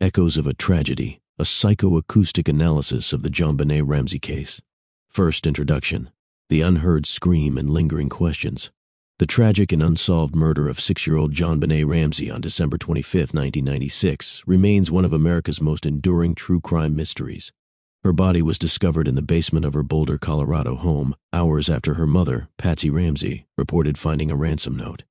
Echoes of a Tragedy, a psychoacoustic analysis of the JonBenet Ramsey case. First introduction. The unheard scream and lingering questions. The tragic and unsolved murder of 6-year-old JonBenet Ramsey on December 25, 1996, remains one of America's most enduring true crime mysteries. Her body was discovered in the basement of her Boulder, Colorado home, hours after her mother, Patsy Ramsey, reported finding a ransom note.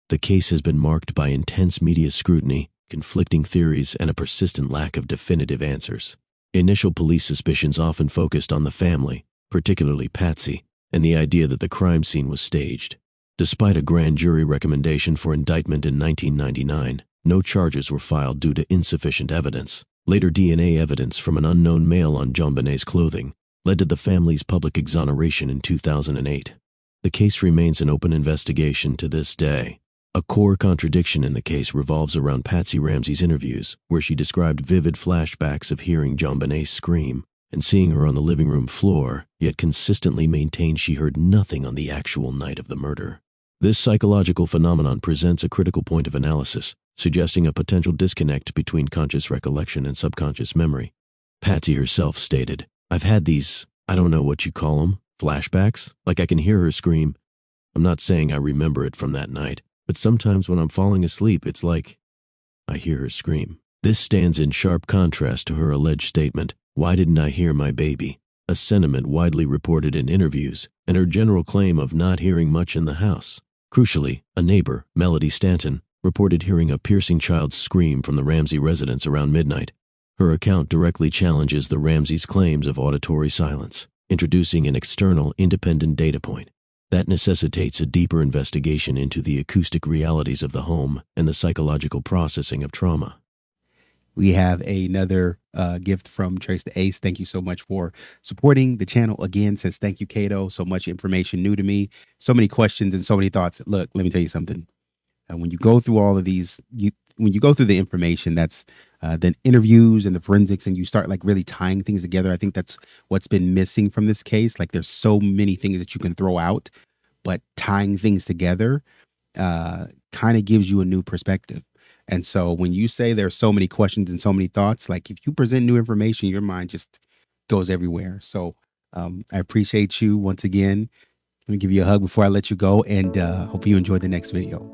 The case has been marked by intense media scrutiny, conflicting theories, and a persistent lack of definitive answers. Initial police suspicions often focused on the family, particularly Patsy, and the idea that the crime scene was staged. Despite a grand jury recommendation for indictment in 1999, no charges were filed due to insufficient evidence. Later DNA evidence from an unknown male on JonBenet's clothing led to the family's public exoneration in 2008. The case remains an open investigation to this day. A core contradiction in the case revolves around Patsy Ramsey's interviews, where she described vivid flashbacks of hearing JonBenet scream and seeing her on the living room floor, yet consistently maintained she heard nothing on the actual night of the murder. This psychological phenomenon presents a critical point of analysis, suggesting a potential disconnect between conscious recollection and subconscious memory. Patsy herself stated, "I've had these, I don't know what you call them, flashbacks, like I can hear her scream. I'm not saying I remember it from that night, but sometimes when I'm falling asleep, it's like I hear her scream." This stands in sharp contrast to her alleged statement, "Why didn't I hear my baby?" a sentiment widely reported in interviews, and her general claim of not hearing much in the house. Crucially, a neighbor, Melody Stanton, reported hearing a piercing child's scream from the Ramsey residence around midnight. Her account directly challenges the Ramseys' claims of auditory silence, introducing an external, independent data point. That necessitates a deeper investigation into the acoustic realities of the home and the psychological processing of trauma. We have another gift from Trace the Ace. Thank you so much for supporting the channel. Again, says thank you, Cato. So much information new to me. So many questions and so many thoughts. Look, let me tell you something. When you go through all of these, when you go through the information, that's the interviews and the forensics, and you start like really tying things together. I think that's what's been missing from this case. Like there's so many things that you can throw out, but tying things together kind of gives you a new perspective. And so when you say there's so many questions and so many thoughts, like if you present new information, your mind just goes everywhere. So I appreciate you once again. Let me give you a hug before I let you go, and hope you enjoy the next video.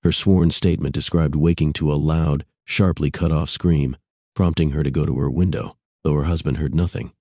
Her sworn statement described waking to a loud, sharply cut off scream, prompting her to go to her window, though her husband heard nothing.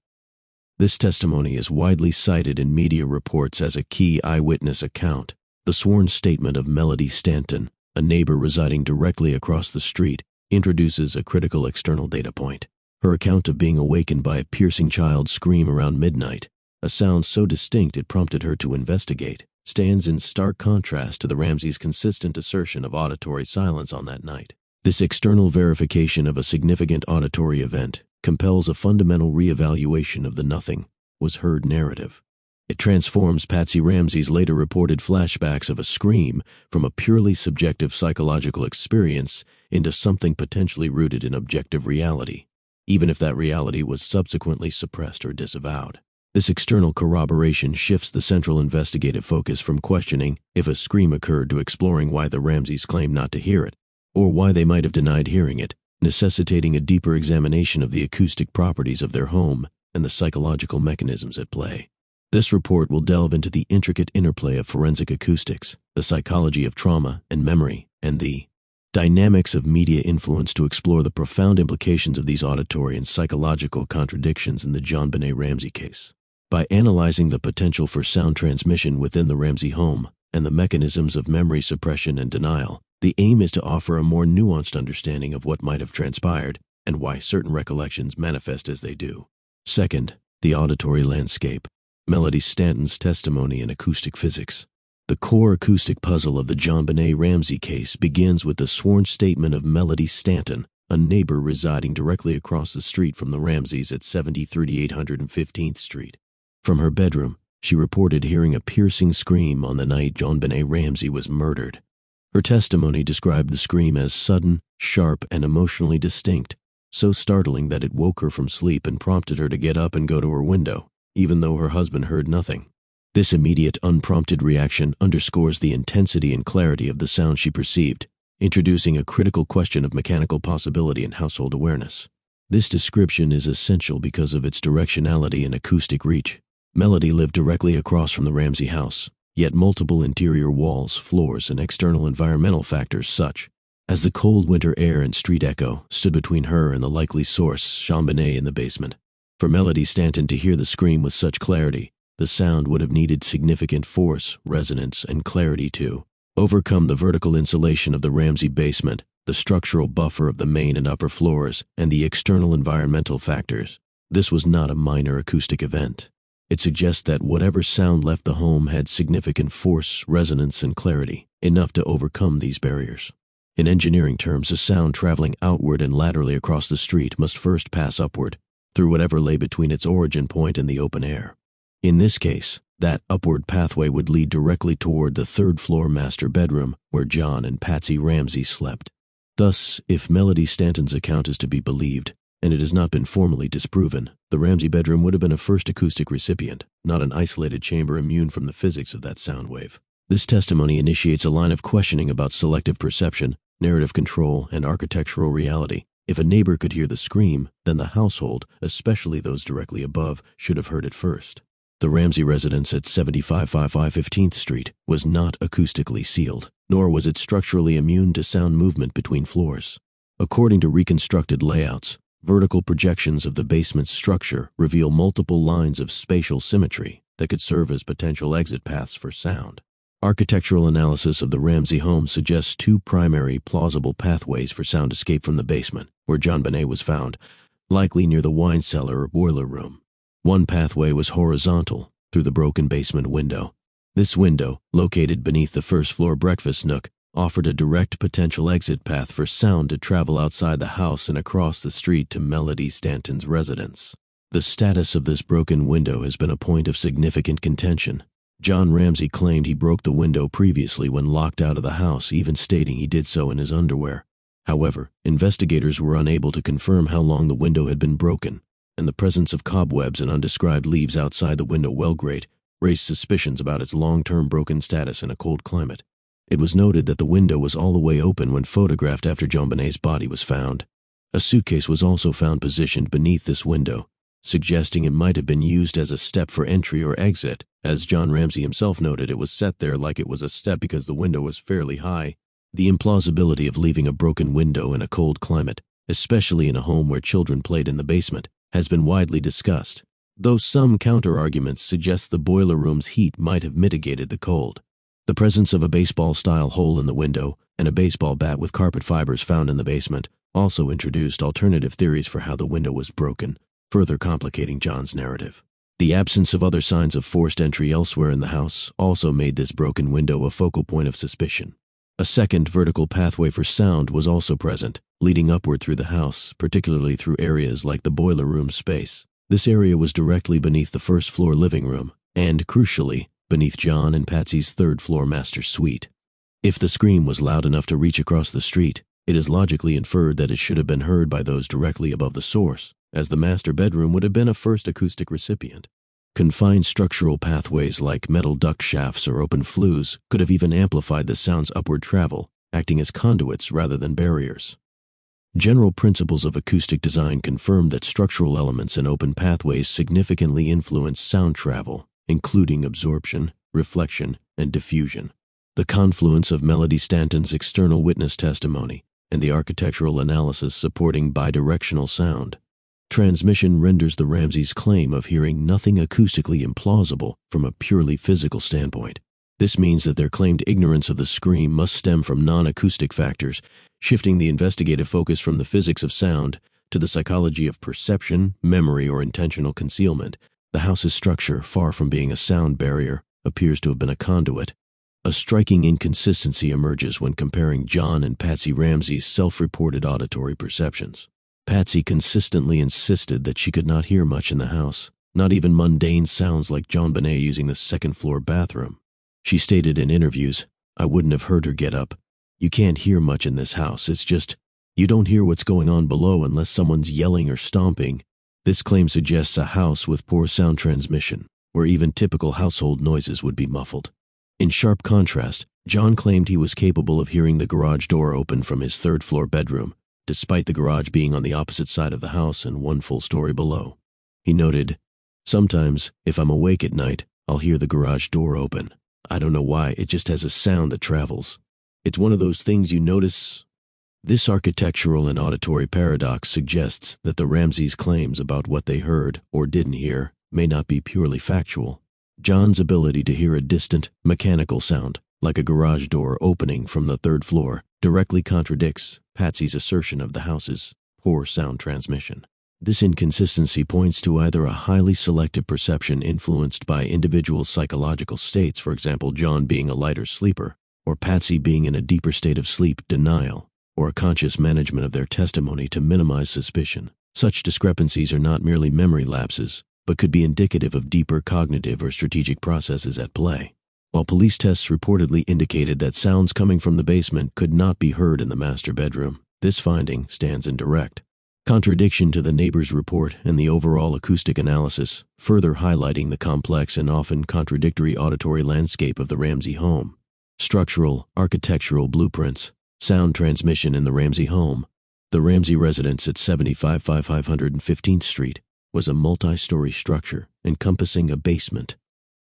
This testimony is widely cited in media reports as a key eyewitness account. The sworn statement of Melody Stanton, a neighbor residing directly across the street, introduces a critical external data point. Her account of being awakened by a piercing child's scream around midnight, a sound so distinct it prompted her to investigate, stands in stark contrast to the Ramseys' consistent assertion of auditory silence on that night. This external verification of a significant auditory event compels a fundamental reevaluation of the nothing was heard narrative. It transforms Patsy Ramsey's later reported flashbacks of a scream from a purely subjective psychological experience into something potentially rooted in objective reality, even if that reality was subsequently suppressed or disavowed. This external corroboration shifts the central investigative focus from questioning if a scream occurred to exploring why the Ramseys claimed not to hear it, or why they might have denied hearing it, necessitating a deeper examination of the acoustic properties of their home and the psychological mechanisms at play. This report will delve into the intricate interplay of forensic acoustics, the psychology of trauma and memory, and the dynamics of media influence to explore the profound implications of these auditory and psychological contradictions in the JonBenet Ramsey case. By analyzing the potential for sound transmission within the Ramsey home and the mechanisms of memory suppression and denial, the aim is to offer a more nuanced understanding of what might have transpired and why certain recollections manifest as they do. Second, the auditory landscape. Melody Stanton's testimony in acoustic physics. The core acoustic puzzle of the JonBenet Ramsey case begins with the sworn statement of Melody Stanton, a neighbor residing directly across the street from the Ramseys at 3815th Street. From her bedroom, she reported hearing a piercing scream on the night JonBenet Ramsey was murdered. Her testimony described the scream as sudden, sharp, and emotionally distinct, so startling that it woke her from sleep and prompted her to get up and go to her window, even though her husband heard nothing. This immediate, unprompted reaction underscores the intensity and clarity of the sound she perceived, introducing a critical question of mechanical possibility and household awareness. This description is essential because of its directionality and acoustic reach. Melody lived directly across from the Ramsey house, yet multiple interior walls, floors, and external environmental factors such as the cold winter air and street echo stood between her and the likely source, JonBenet, in the basement. For Melody Stanton to hear the scream with such clarity, the sound would have needed significant force, resonance, and clarity to overcome the vertical insulation of the Ramsey basement, the structural buffer of the main and upper floors, and the external environmental factors. This was not a minor acoustic event. It suggests that whatever sound left the home had significant force, resonance, and clarity, enough to overcome these barriers. In engineering terms, a sound traveling outward and laterally across the street must first pass upward, through whatever lay between its origin point and the open air. In this case, that upward pathway would lead directly toward the third-floor master bedroom where John and Patsy Ramsey slept. Thus, if Melody Stanton's account is to be believed, and it has not been formally disproven, the Ramsey bedroom would have been a first acoustic recipient, not an isolated chamber immune from the physics of that sound wave. This testimony initiates a line of questioning about selective perception, narrative control, and architectural reality. If a neighbor could hear the scream, then the household, especially those directly above, should have heard it first. The Ramsey residence at 7555 15th Street was not acoustically sealed, nor was it structurally immune to sound movement between floors. According to reconstructed layouts, vertical projections of the basement's structure reveal multiple lines of spatial symmetry that could serve as potential exit paths for sound. Architectural analysis of the Ramsey home suggests two primary plausible pathways for sound escape from the basement, where JonBenet was found, likely near the wine cellar or boiler room. One pathway was horizontal, through the broken basement window. This window, located beneath the first-floor breakfast nook, offered a direct potential exit path for sound to travel outside the house and across the street to Melody Stanton's residence. The status of this broken window has been a point of significant contention. John Ramsey claimed he broke the window previously when locked out of the house, even stating he did so in his underwear. However, investigators were unable to confirm how long the window had been broken, and the presence of cobwebs and undescribed leaves outside the window well grate raised suspicions about its long-term broken status in a cold climate. It was noted that the window was all the way open when photographed after JonBenet's body was found. A suitcase was also found positioned beneath this window, suggesting it might have been used as a step for entry or exit. As John Ramsey himself noted, it was set there like it was a step because the window was fairly high. The implausibility of leaving a broken window in a cold climate, especially in a home where children played in the basement, has been widely discussed, though some counter-arguments suggest the boiler room's heat might have mitigated the cold. The presence of a baseball-style hole in the window and a baseball bat with carpet fibers found in the basement also introduced alternative theories for how the window was broken, further complicating John's narrative. The absence of other signs of forced entry elsewhere in the house also made this broken window a focal point of suspicion. A second vertical pathway for sound was also present, leading upward through the house, particularly through areas like the boiler room space. This area was directly beneath the first-floor living room, and, crucially, beneath John and Patsy's third-floor master suite. If the scream was loud enough to reach across the street, it is logically inferred that it should have been heard by those directly above the source, as the master bedroom would have been a first acoustic recipient. Confined structural pathways like metal duct shafts or open flues could have even amplified the sound's upward travel, acting as conduits rather than barriers. General principles of acoustic design confirm that structural elements and open pathways significantly influence sound travel, including absorption, reflection, and diffusion. The confluence of Melody Stanton's external witness testimony and the architectural analysis supporting bidirectional sound transmission renders the Ramseys' claim of hearing nothing acoustically implausible from a purely physical standpoint. This means that their claimed ignorance of the scream must stem from non-acoustic factors, shifting the investigative focus from the physics of sound to the psychology of perception, memory, or intentional concealment. The house's structure, far from being a sound barrier, appears to have been a conduit. A striking inconsistency emerges when comparing John and Patsy Ramsey's self-reported auditory perceptions. Patsy consistently insisted that she could not hear much in the house, not even mundane sounds like JonBenet using the second-floor bathroom. She stated in interviews, "I wouldn't have heard her get up. You can't hear much in this house. It's just, you don't hear what's going on below unless someone's yelling or stomping." This claim suggests a house with poor sound transmission, where even typical household noises would be muffled. In sharp contrast, John claimed he was capable of hearing the garage door open from his third-floor bedroom, despite the garage being on the opposite side of the house and one full story below. He noted, "Sometimes, if I'm awake at night, I'll hear the garage door open. I don't know why, it just has a sound that travels. It's one of those things you notice." This architectural and auditory paradox suggests that the Ramseys' claims about what they heard or didn't hear may not be purely factual. John's ability to hear a distant, mechanical sound, like a garage door opening from the third floor, directly contradicts Patsy's assertion of the house's poor sound transmission. This inconsistency points to either a highly selective perception influenced by individual psychological states, for example, John being a lighter sleeper, or Patsy being in a deeper state of sleep denial, or a conscious management of their testimony to minimize suspicion. Such discrepancies are not merely memory lapses, but could be indicative of deeper cognitive or strategic processes at play. While police tests reportedly indicated that sounds coming from the basement could not be heard in the master bedroom, this finding stands in direct contradiction to the neighbor's report and the overall acoustic analysis, further highlighting the complex and often contradictory auditory landscape of the Ramsey home. Structural, architectural blueprints, sound transmission in the Ramsey home. The Ramsey residence at 7515 Street was a multi-story structure encompassing a basement.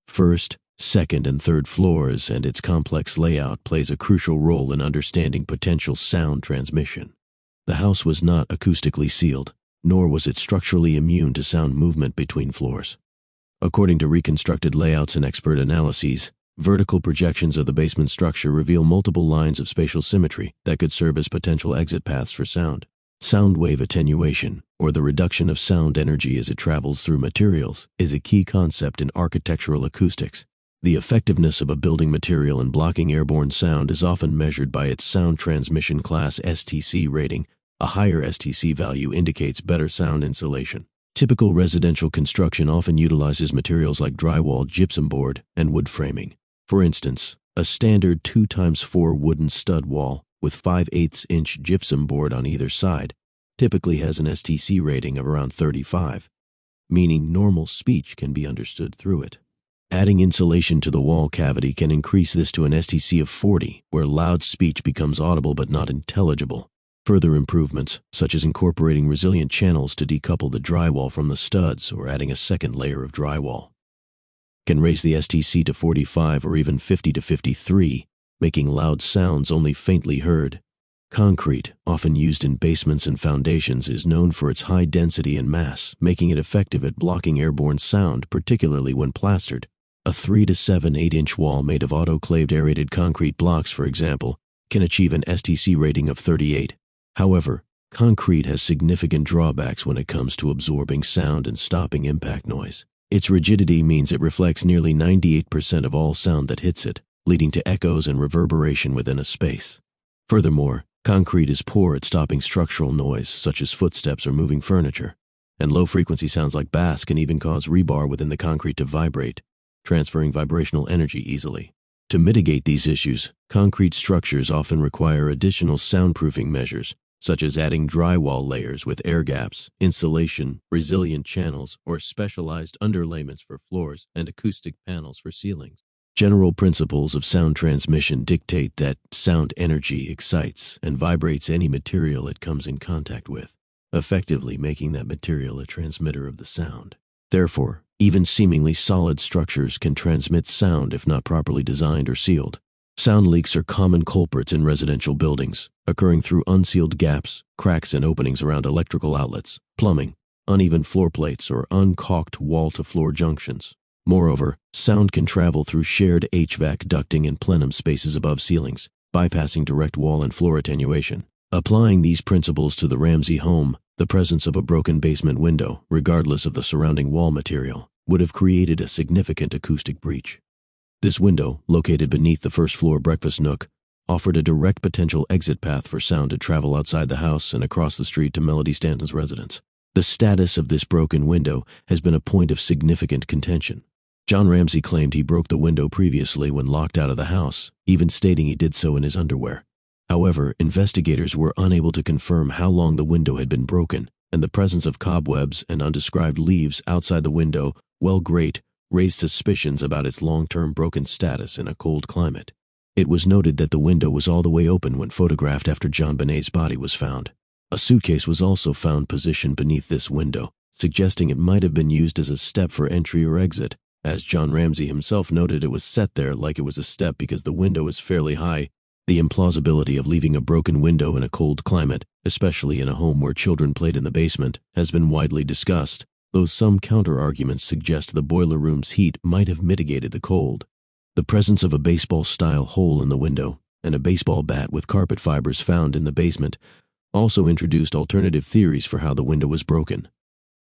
First, second, and third floors, and its complex layout plays a crucial role in understanding potential sound transmission. The house was not acoustically sealed, nor was it structurally immune to sound movement between floors. According to reconstructed layouts and expert analyses, vertical projections of the basement structure reveal multiple lines of spatial symmetry that could serve as potential exit paths for sound. Sound wave attenuation, or the reduction of sound energy as it travels through materials, is a key concept in architectural acoustics. The effectiveness of a building material in blocking airborne sound is often measured by its sound transmission class STC rating. A higher STC value indicates better sound insulation. Typical residential construction often utilizes materials like drywall, gypsum board, and wood framing. For instance, a standard 2x4 wooden stud wall with 5/8-inch gypsum board on either side typically has an STC rating of around 35, meaning normal speech can be understood through it. Adding insulation to the wall cavity can increase this to an STC of 40, where loud speech becomes audible but not intelligible. Further improvements, such as incorporating resilient channels to decouple the drywall from the studs or adding a second layer of drywall, can raise the STC to 45 or even 50 to 53, making loud sounds only faintly heard. Concrete, often used in basements and foundations, is known for its high density and mass, making it effective at blocking airborne sound, particularly when plastered. A 3 to 7 8-inch wall made of autoclaved aerated concrete blocks, for example, can achieve an STC rating of 38. However, concrete has significant drawbacks when it comes to absorbing sound and stopping impact noise. Its rigidity means it reflects nearly 98% of all sound that hits it, leading to echoes and reverberation within a space. Furthermore, concrete is poor at stopping structural noise, such as footsteps or moving furniture, and low-frequency sounds like bass can even cause rebar within the concrete to vibrate, transferring vibrational energy easily. To mitigate these issues, concrete structures often require additional soundproofing measures, such as adding drywall layers with air gaps, insulation, resilient channels, or specialized underlayments for floors and acoustic panels for ceilings. General principles of sound transmission dictate that sound energy excites and vibrates any material it comes in contact with, effectively making that material a transmitter of the sound. Therefore, even seemingly solid structures can transmit sound if not properly designed or sealed. Sound leaks are common culprits in residential buildings, occurring through unsealed gaps, cracks, and openings around electrical outlets, plumbing, uneven floor plates, or uncaulked wall-to-floor junctions. Moreover, sound can travel through shared HVAC ducting and plenum spaces above ceilings, bypassing direct wall and floor attenuation. Applying these principles to the Ramsey home, the presence of a broken basement window, regardless of the surrounding wall material, would have created a significant acoustic breach. This window, located beneath the first-floor breakfast nook, offered a direct potential exit path for sound to travel outside the house and across the street to Melody Stanton's residence. The status of this broken window has been a point of significant contention. John Ramsey claimed he broke the window previously when locked out of the house, even stating he did so in his underwear. However, investigators were unable to confirm how long the window had been broken, and the presence of cobwebs and undescribed leaves outside the window, while great, raised suspicions about its long-term broken status in a cold climate. It was noted that the window was all the way open when photographed after JonBenet's body was found. A suitcase was also found positioned beneath this window, suggesting it might have been used as a step for entry or exit. As John Ramsey himself noted, it was set there like it was a step because the window is fairly high. The implausibility of leaving a broken window in a cold climate, especially in a home where children played in the basement, has been widely discussed, though some counter-arguments suggest the boiler room's heat might have mitigated the cold. The presence of a baseball-style hole in the window and a baseball bat with carpet fibers found in the basement also introduced alternative theories for how the window was broken,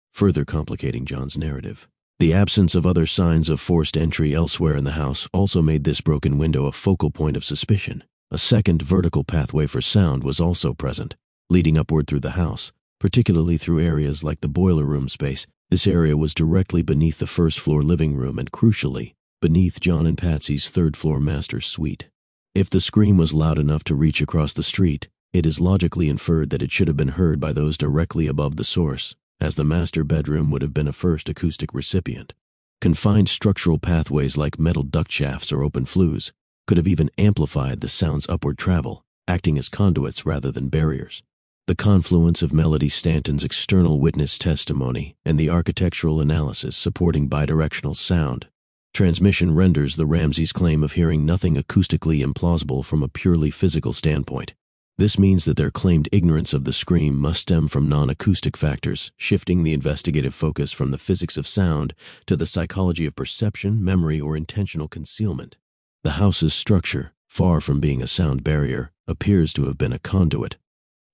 further complicating John's narrative. The absence of other signs of forced entry elsewhere in the house also made this broken window a focal point of suspicion. A second vertical pathway for sound was also present, leading upward through the house, particularly through areas like the boiler room space. This area was directly beneath the first-floor living room and, crucially, beneath John and Patsy's third-floor master suite. If the scream was loud enough to reach across the street, it is logically inferred that it should have been heard by those directly above the source, as the master bedroom would have been a first acoustic recipient. Confined structural pathways like metal duct shafts or open flues could have even amplified the sound's upward travel, acting as conduits rather than barriers. The confluence of Melody Stanton's external witness testimony and the architectural analysis supporting bidirectional sound transmission renders the Ramseys' claim of hearing nothing acoustically implausible from a purely physical standpoint. This means that their claimed ignorance of the scream must stem from non-acoustic factors, shifting the investigative focus from the physics of sound to the psychology of perception, memory, or intentional concealment. The house's structure, far from being a sound barrier, appears to have been a conduit.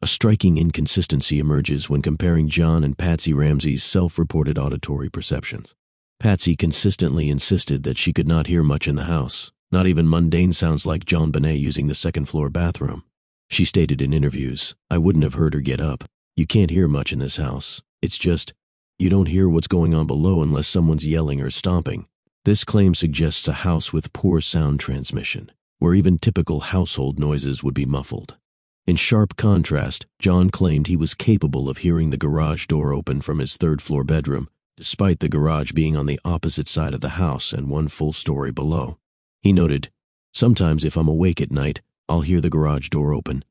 A striking inconsistency emerges when comparing John and Patsy Ramsey's self-reported auditory perceptions. Patsy consistently insisted that she could not hear much in the house, not even mundane sounds like JonBenet using the second-floor bathroom. She stated in interviews, "I wouldn't have heard her get up. You can't hear much in this house. It's just, you don't hear what's going on below unless someone's yelling or stomping." This claim suggests a house with poor sound transmission, where even typical household noises would be muffled. In sharp contrast, John claimed he was capable of hearing the garage door open from his third-floor bedroom, despite the garage being on the opposite side of the house and one full story below. He noted, "Sometimes if I'm awake at night, I'll hear the garage door open.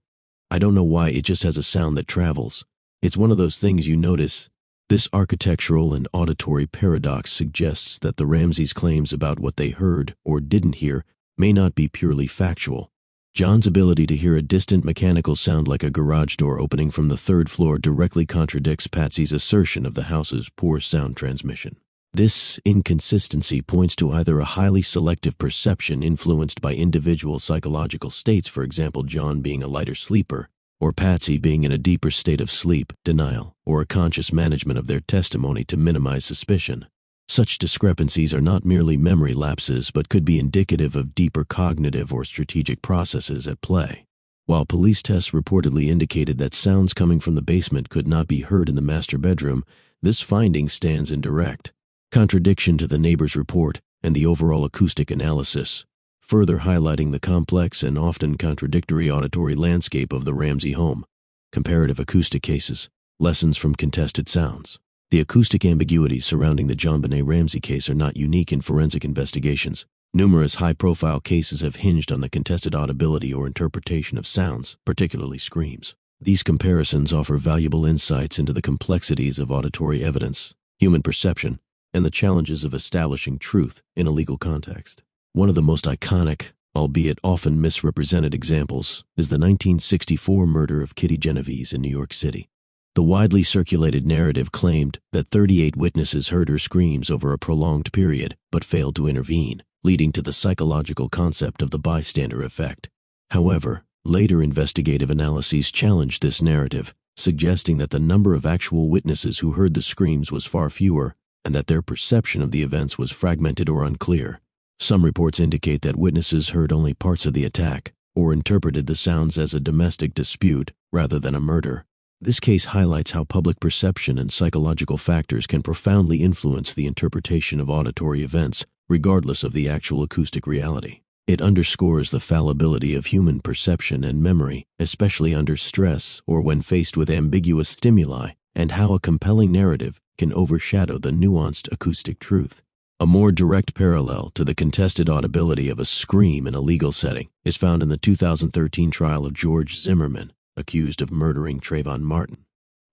I don't know why, it just has a sound that travels. It's one of those things you notice." This architectural and auditory paradox suggests that the Ramseys' claims about what they heard or didn't hear may not be purely factual. John's ability to hear a distant mechanical sound like a garage door opening from the third floor directly contradicts Patsy's assertion of the house's poor sound transmission. This inconsistency points to either a highly selective perception influenced by individual psychological states, for example, John being a lighter sleeper, or Patsy being in a deeper state of sleep, denial, or a conscious management of their testimony to minimize suspicion. Such discrepancies are not merely memory lapses but could be indicative of deeper cognitive or strategic processes at play. While police tests reportedly indicated that sounds coming from the basement could not be heard in the master bedroom, this finding stands in direct contradiction to the neighbor's report and the overall acoustic analysis, further highlighting the complex and often contradictory auditory landscape of the Ramsey home. Comparative acoustic cases, lessons from contested sounds. The acoustic ambiguities surrounding the JonBenet Ramsey case are not unique in forensic investigations. Numerous high-profile cases have hinged on the contested audibility or interpretation of sounds, particularly screams. These comparisons offer valuable insights into the complexities of auditory evidence, human perception, and the challenges of establishing truth in a legal context. One of the most iconic, albeit often misrepresented examples, is the 1964 murder of Kitty Genovese in New York City. The widely circulated narrative claimed that 38 witnesses heard her screams over a prolonged period but failed to intervene, leading to the psychological concept of the bystander effect. However, later investigative analyses challenged this narrative, suggesting that the number of actual witnesses who heard the screams was far fewer and that their perception of the events was fragmented or unclear. Some reports indicate that witnesses heard only parts of the attack or interpreted the sounds as a domestic dispute rather than a murder. This case highlights how public perception and psychological factors can profoundly influence the interpretation of auditory events, regardless of the actual acoustic reality. It underscores the fallibility of human perception and memory, especially under stress or when faced with ambiguous stimuli, and how a compelling narrative can overshadow the nuanced acoustic truth. A more direct parallel to the contested audibility of a scream in a legal setting is found in the 2013 trial of George Zimmerman, accused of murdering Trayvon Martin.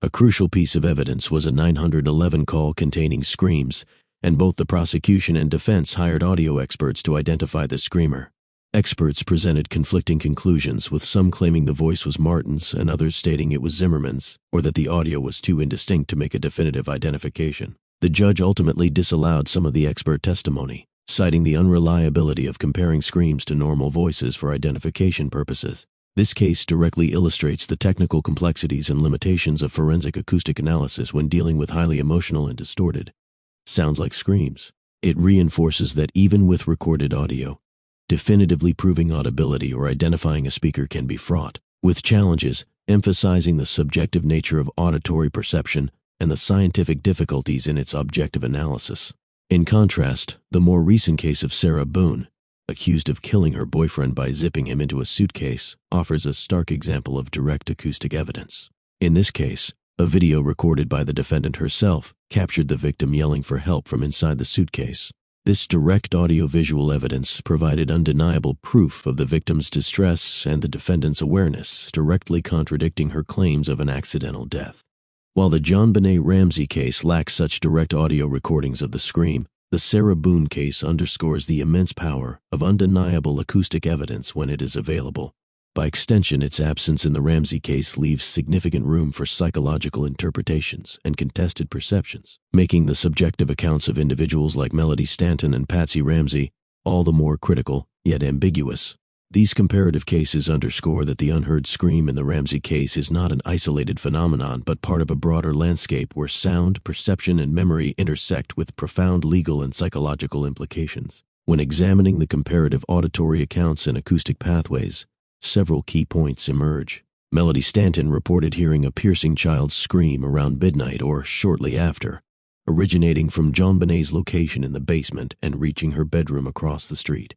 A crucial piece of evidence was a 911 call containing screams, and both the prosecution and defense hired audio experts to identify the screamer. Experts presented conflicting conclusions, with some claiming the voice was Martin's and others stating it was Zimmerman's, or that the audio was too indistinct to make a definitive identification. The judge ultimately disallowed some of the expert testimony, citing the unreliability of comparing screams to normal voices for identification purposes. This case directly illustrates the technical complexities and limitations of forensic acoustic analysis when dealing with highly emotional and distorted sounds like screams. It reinforces that even with recorded audio, definitively proving audibility or identifying a speaker can be fraught with challenges, emphasizing the subjective nature of auditory perception and the scientific difficulties in its objective analysis. In contrast, the more recent case of Sarah Boone, accused of killing her boyfriend by zipping him into a suitcase, offers a stark example of direct acoustic evidence. In this case, a video recorded by the defendant herself captured the victim yelling for help from inside the suitcase. This direct audio-visual evidence provided undeniable proof of the victim's distress and the defendant's awareness, directly contradicting her claims of an accidental death. While the JonBenet Ramsey case lacks such direct audio recordings of the scream, the Sarah Boone case underscores the immense power of undeniable acoustic evidence when it is available. By extension, its absence in the Ramsey case leaves significant room for psychological interpretations and contested perceptions, making the subjective accounts of individuals like Melody Stanton and Patsy Ramsey all the more critical, yet ambiguous. These comparative cases underscore that the unheard scream in the Ramsey case is not an isolated phenomenon, but part of a broader landscape where sound, perception, and memory intersect with profound legal and psychological implications. When examining the comparative auditory accounts and acoustic pathways, several key points emerge. Melody Stanton reported hearing a piercing child's scream around midnight or shortly after, originating from JonBenet's location in the basement and reaching her bedroom across the street.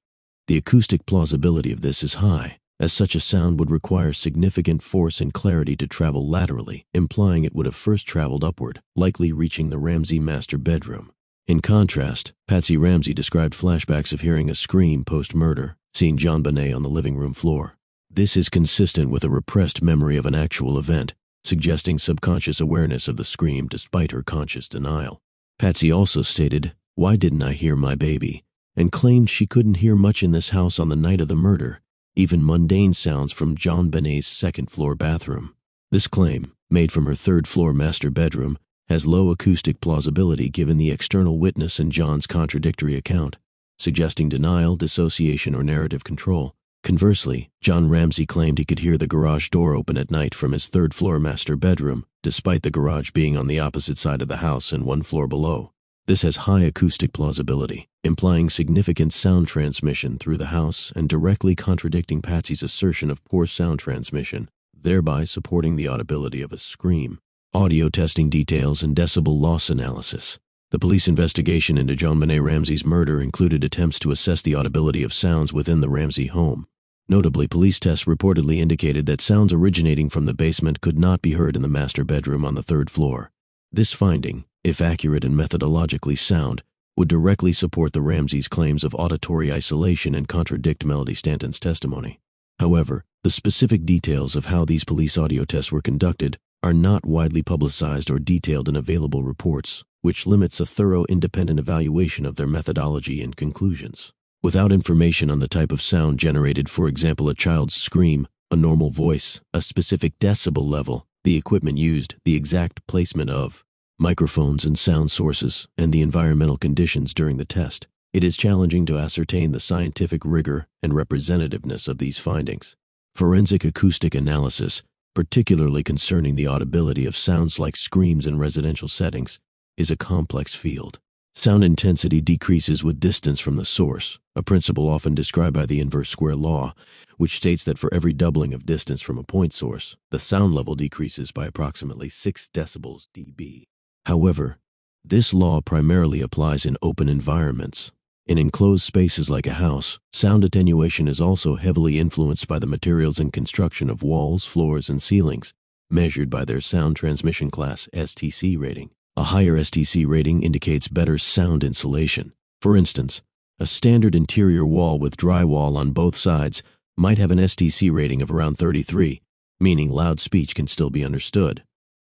The acoustic plausibility of this is high, as such a sound would require significant force and clarity to travel laterally, implying it would have first traveled upward, likely reaching the Ramsey master bedroom. In contrast, Patsy Ramsey described flashbacks of hearing a scream post-murder, seeing JonBenet on the living room floor. This is consistent with a repressed memory of an actual event, suggesting subconscious awareness of the scream despite her conscious denial. Patsy also stated, "Why didn't I hear my baby?" and claimed she couldn't hear much in this house on the night of the murder, even mundane sounds from JonBenet's second-floor bathroom. This claim, made from her third-floor master bedroom, has low acoustic plausibility given the external witness and John's contradictory account, suggesting denial, dissociation, or narrative control. Conversely, John Ramsey claimed he could hear the garage door open at night from his third-floor master bedroom, despite the garage being on the opposite side of the house and one floor below. This has high acoustic plausibility, implying significant sound transmission through the house and directly contradicting Patsy's assertion of poor sound transmission, thereby supporting the audibility of a scream. Audio testing details and decibel loss analysis. The police investigation into JonBenet Ramsey's murder included attempts to assess the audibility of sounds within the Ramsey home. Notably, police tests reportedly indicated that sounds originating from the basement could not be heard in the master bedroom on the third floor. This finding, if accurate and methodologically sound, would directly support the Ramseys' claims of auditory isolation and contradict Melody Stanton's testimony. However, the specific details of how these police audio tests were conducted are not widely publicized or detailed in available reports, which limits a thorough independent evaluation of their methodology and conclusions. Without information on the type of sound generated, for example, a child's scream, a normal voice, a specific decibel level, the equipment used, the exact placement of microphones and sound sources, and the environmental conditions during the test, it is challenging to ascertain the scientific rigor and representativeness of these findings. Forensic acoustic analysis, particularly concerning the audibility of sounds like screams in residential settings, is a complex field. Sound intensity decreases with distance from the source, a principle often described by the inverse square law, which states that for every doubling of distance from a point source, the sound level decreases by approximately 6 decibels dB. However, this law primarily applies in open environments. In enclosed spaces like a house, sound attenuation is also heavily influenced by the materials and construction of walls, floors, and ceilings, measured by their sound transmission class STC rating. A higher STC rating indicates better sound insulation, For instance, a standard interior wall with drywall on both sides might have an STC rating of around 33, meaning loud speech can still be understood.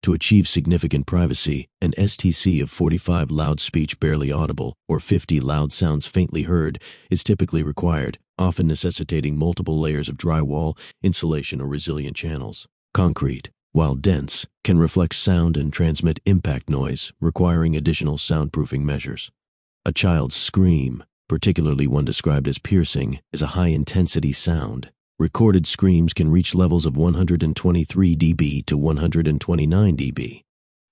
To achieve significant privacy, an STC of 45 loud speech barely audible or 50 loud sounds faintly heard is typically required, often necessitating multiple layers of drywall, insulation, or resilient channels. Concrete, while dense, can reflect sound and transmit impact noise, requiring additional soundproofing measures. A child's scream, particularly one described as piercing, is a high-intensity sound. Recorded screams can reach levels of 123 dB to 129 dB.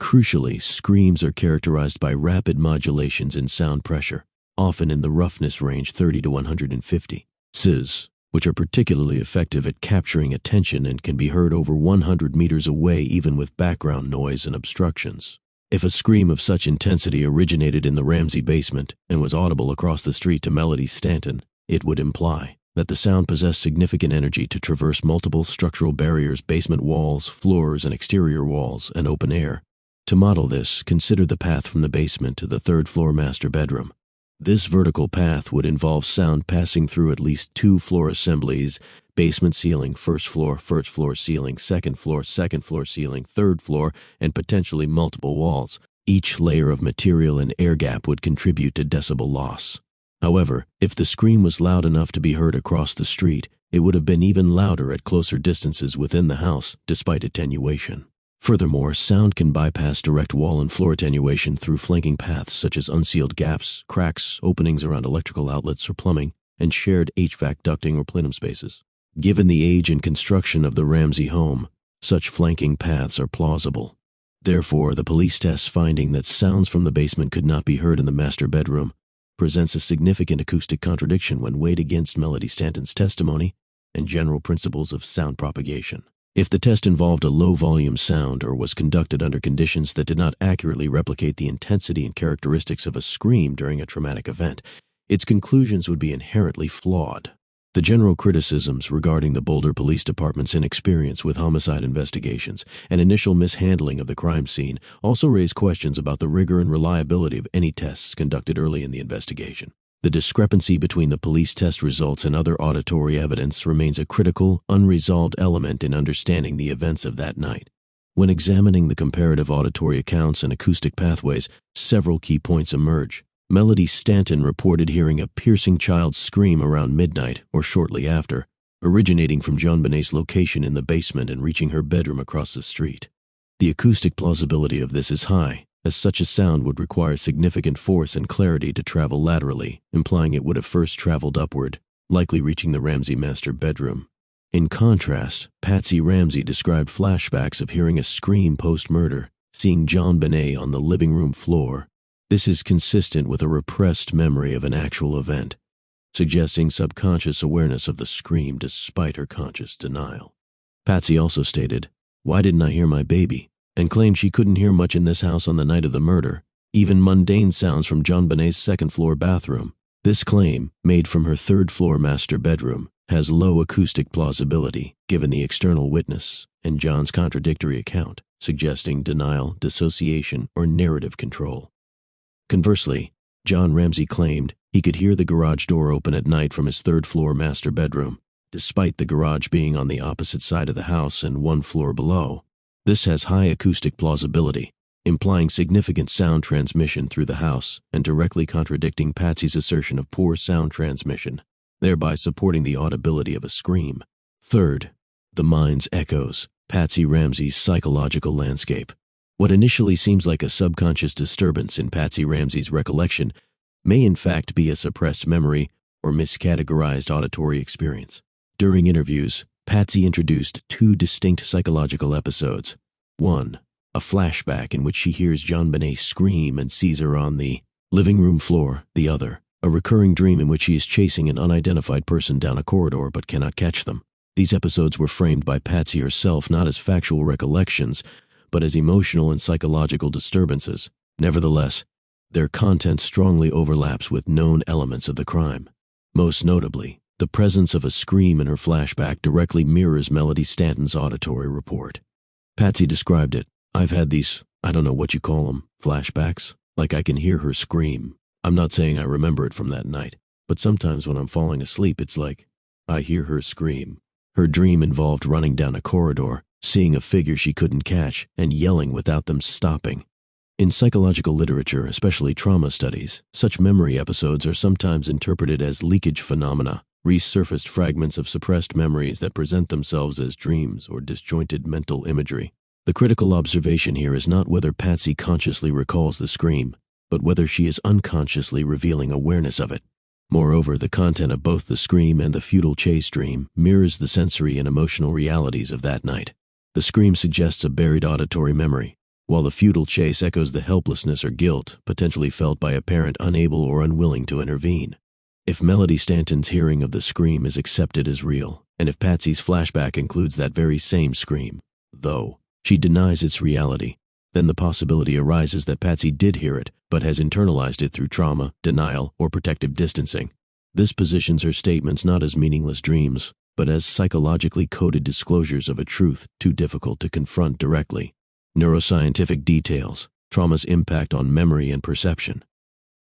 Crucially, screams are characterized by rapid modulations in sound pressure, often in the roughness range 30 to 150 Cs, which are particularly effective at capturing attention and can be heard over 100 meters away even with background noise and obstructions. If a scream of such intensity originated in the Ramsey basement and was audible across the street to Melody Stanton, it would imply that the sound possessed significant energy to traverse multiple structural barriers, basement walls, floors, and exterior walls, and open air. To model this, consider the path from the basement to the third-floor master bedroom. This vertical path would involve sound passing through at least 2 floor assemblies: basement ceiling, first floor ceiling, second floor ceiling, third floor, and potentially multiple walls. Each layer of material and air gap would contribute to decibel loss. However, if the scream was loud enough to be heard across the street, it would have been even louder at closer distances within the house, despite attenuation. Furthermore, sound can bypass direct wall and floor attenuation through flanking paths such as unsealed gaps, cracks, openings around electrical outlets or plumbing, and shared HVAC ducting or plenum spaces. Given the age and construction of the Ramsey home, such flanking paths are plausible. Therefore, the police test's finding that sounds from the basement could not be heard in the master bedroom presents a significant acoustic contradiction when weighed against Melody Stanton's testimony and general principles of sound propagation. If the test involved a low-volume sound or was conducted under conditions that did not accurately replicate the intensity and characteristics of a scream during a traumatic event, its conclusions would be inherently flawed. The general criticisms regarding the Boulder Police Department's inexperience with homicide investigations and initial mishandling of the crime scene also raise questions about the rigor and reliability of any tests conducted early in the investigation. The discrepancy between the police test results and other auditory evidence remains a critical, unresolved element in understanding the events of that night. When examining the comparative auditory accounts and acoustic pathways, several key points emerge. Melody Stanton reported hearing a piercing child's scream around midnight or shortly after, originating from JonBenet's location in the basement and reaching her bedroom across the street. The acoustic plausibility of this is high, as such a sound would require significant force and clarity to travel laterally, implying it would have first traveled upward, likely reaching the Ramsey master bedroom. In contrast, Patsy Ramsey described flashbacks of hearing a scream post-murder, seeing JonBenet on the living room floor. This is consistent with a repressed memory of an actual event, suggesting subconscious awareness of the scream despite her conscious denial. Patsy also stated, "Why didn't I hear my baby?" and claimed she couldn't hear much in this house on the night of the murder, even mundane sounds from JonBenet's second-floor bathroom. This claim, made from her third-floor master bedroom, has low acoustic plausibility given the external witness and John's contradictory account, suggesting denial, dissociation, or narrative control. Conversely, John Ramsey claimed he could hear the garage door open at night from his third-floor master bedroom, despite the garage being on the opposite side of the house and 1 floor below. This has high acoustic plausibility, implying significant sound transmission through the house and directly contradicting Patsy's assertion of poor sound transmission, thereby supporting the audibility of a scream. Third, the mind's echoes, Patsy Ramsey's psychological landscape. What initially seems like a subconscious disturbance in Patsy Ramsey's recollection may in fact be a suppressed memory or miscategorized auditory experience. During interviews, Patsy introduced 2 distinct psychological episodes. One, a flashback in which she hears JonBenet scream and sees her on the living room floor. The other, a recurring dream in which she is chasing an unidentified person down a corridor but cannot catch them. These episodes were framed by Patsy herself not as factual recollections, but as emotional and psychological disturbances. Nevertheless, their content strongly overlaps with known elements of the crime. Most notably, the presence of a scream in her flashback directly mirrors Melody Stanton's auditory report. Patsy described it, "I've had these, I don't know what you call them, flashbacks, like I can hear her scream. I'm not saying I remember it from that night, but sometimes when I'm falling asleep, it's like I hear her scream. Her dream involved running down a corridor, seeing a figure she couldn't catch, and yelling without them stopping. In psychological literature, especially trauma studies, such memory episodes are sometimes interpreted as leakage phenomena, resurfaced fragments of suppressed memories that present themselves as dreams or disjointed mental imagery. The critical observation here is not whether Patsy consciously recalls the scream, but whether she is unconsciously revealing awareness of it. Moreover, the content of both the scream and the futile chase dream mirrors the sensory and emotional realities of that night. The scream suggests a buried auditory memory, while the futile chase echoes the helplessness or guilt potentially felt by a parent unable or unwilling to intervene. If Melody Stanton's hearing of the scream is accepted as real, and if Patsy's flashback includes that very same scream, though she denies its reality, then the possibility arises that Patsy did hear it, but has internalized it through trauma, denial, or protective distancing. This positions her statements not as meaningless dreams, but as psychologically coded disclosures of a truth too difficult to confront directly. Neuroscientific details, trauma's impact on memory and perception.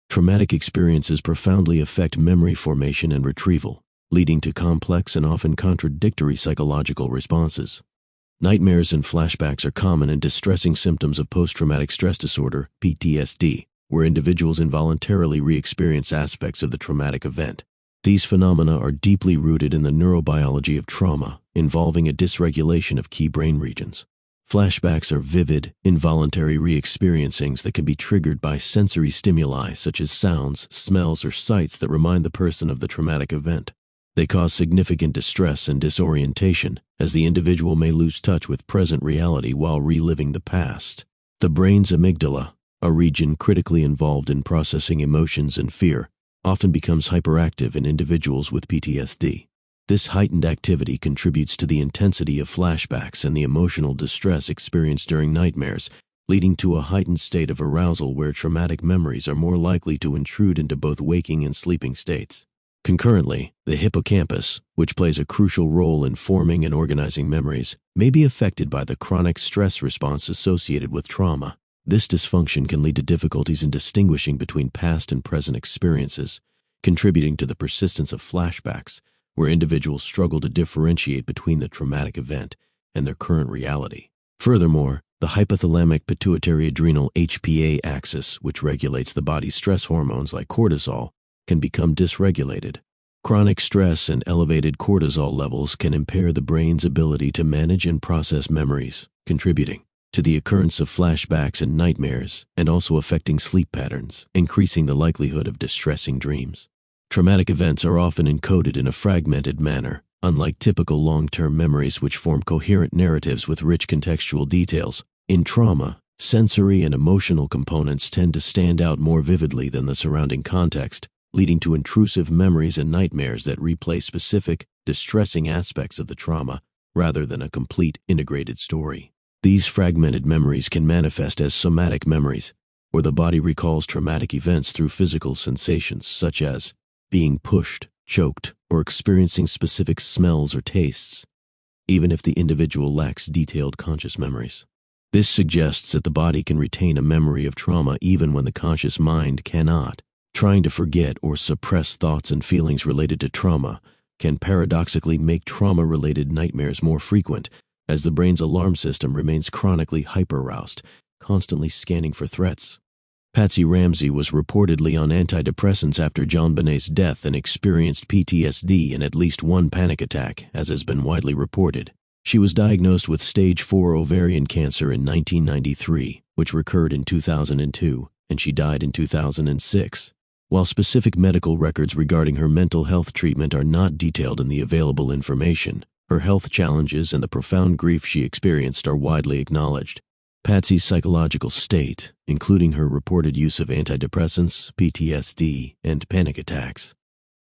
Traumatic experiences profoundly affect memory formation and retrieval, leading to complex and often contradictory psychological responses. Nightmares and flashbacks are common and distressing symptoms of post-traumatic stress disorder, PTSD, where individuals involuntarily re-experience aspects of the traumatic event. These phenomena are deeply rooted in the neurobiology of trauma, involving a dysregulation of key brain regions. Flashbacks are vivid, involuntary re-experiencings that can be triggered by sensory stimuli such as sounds, smells, or sights that remind the person of the traumatic event. They cause significant distress and disorientation, as the individual may lose touch with present reality while reliving the past. The brain's amygdala, a region critically involved in processing emotions and fear, often becomes hyperactive in individuals with PTSD. This heightened activity contributes to the intensity of flashbacks and the emotional distress experienced during nightmares, leading to a heightened state of arousal where traumatic memories are more likely to intrude into both waking and sleeping states. Concurrently, the hippocampus, which plays a crucial role in forming and organizing memories, may be affected by the chronic stress response associated with trauma. This dysfunction can lead to difficulties in distinguishing between past and present experiences, contributing to the persistence of flashbacks, where individuals struggle to differentiate between the traumatic event and their current reality. Furthermore, the hypothalamic pituitary adrenal HPA axis, which regulates the body's stress hormones like cortisol, can become dysregulated. Chronic stress and elevated cortisol levels can impair the brain's ability to manage and process memories, contributing to the occurrence of flashbacks and nightmares, and also affecting sleep patterns, increasing the likelihood of distressing dreams. Traumatic events are often encoded in a fragmented manner, unlike typical long-term memories which form coherent narratives with rich contextual details. In trauma, sensory and emotional components tend to stand out more vividly than the surrounding context, leading to intrusive memories and nightmares that replay specific, distressing aspects of the trauma rather than a complete, integrated story. These fragmented memories can manifest as somatic memories, where the body recalls traumatic events through physical sensations such as being pushed, choked, or experiencing specific smells or tastes, even if the individual lacks detailed conscious memories. This suggests that the body can retain a memory of trauma even when the conscious mind cannot. Trying to forget or suppress thoughts and feelings related to trauma can paradoxically make trauma-related nightmares more frequent, as the brain's alarm system remains chronically hyper-aroused, constantly scanning for threats. Patsy Ramsey was reportedly on antidepressants after JonBenet's death and experienced PTSD in at least one panic attack, as has been widely reported. She was diagnosed with stage 4 ovarian cancer in 1993, which recurred in 2002, and she died in 2006. While specific medical records regarding her mental health treatment are not detailed in the available information, her health challenges and the profound grief she experienced are widely acknowledged. Patsy's psychological state, including her reported use of antidepressants, PTSD, and panic attacks,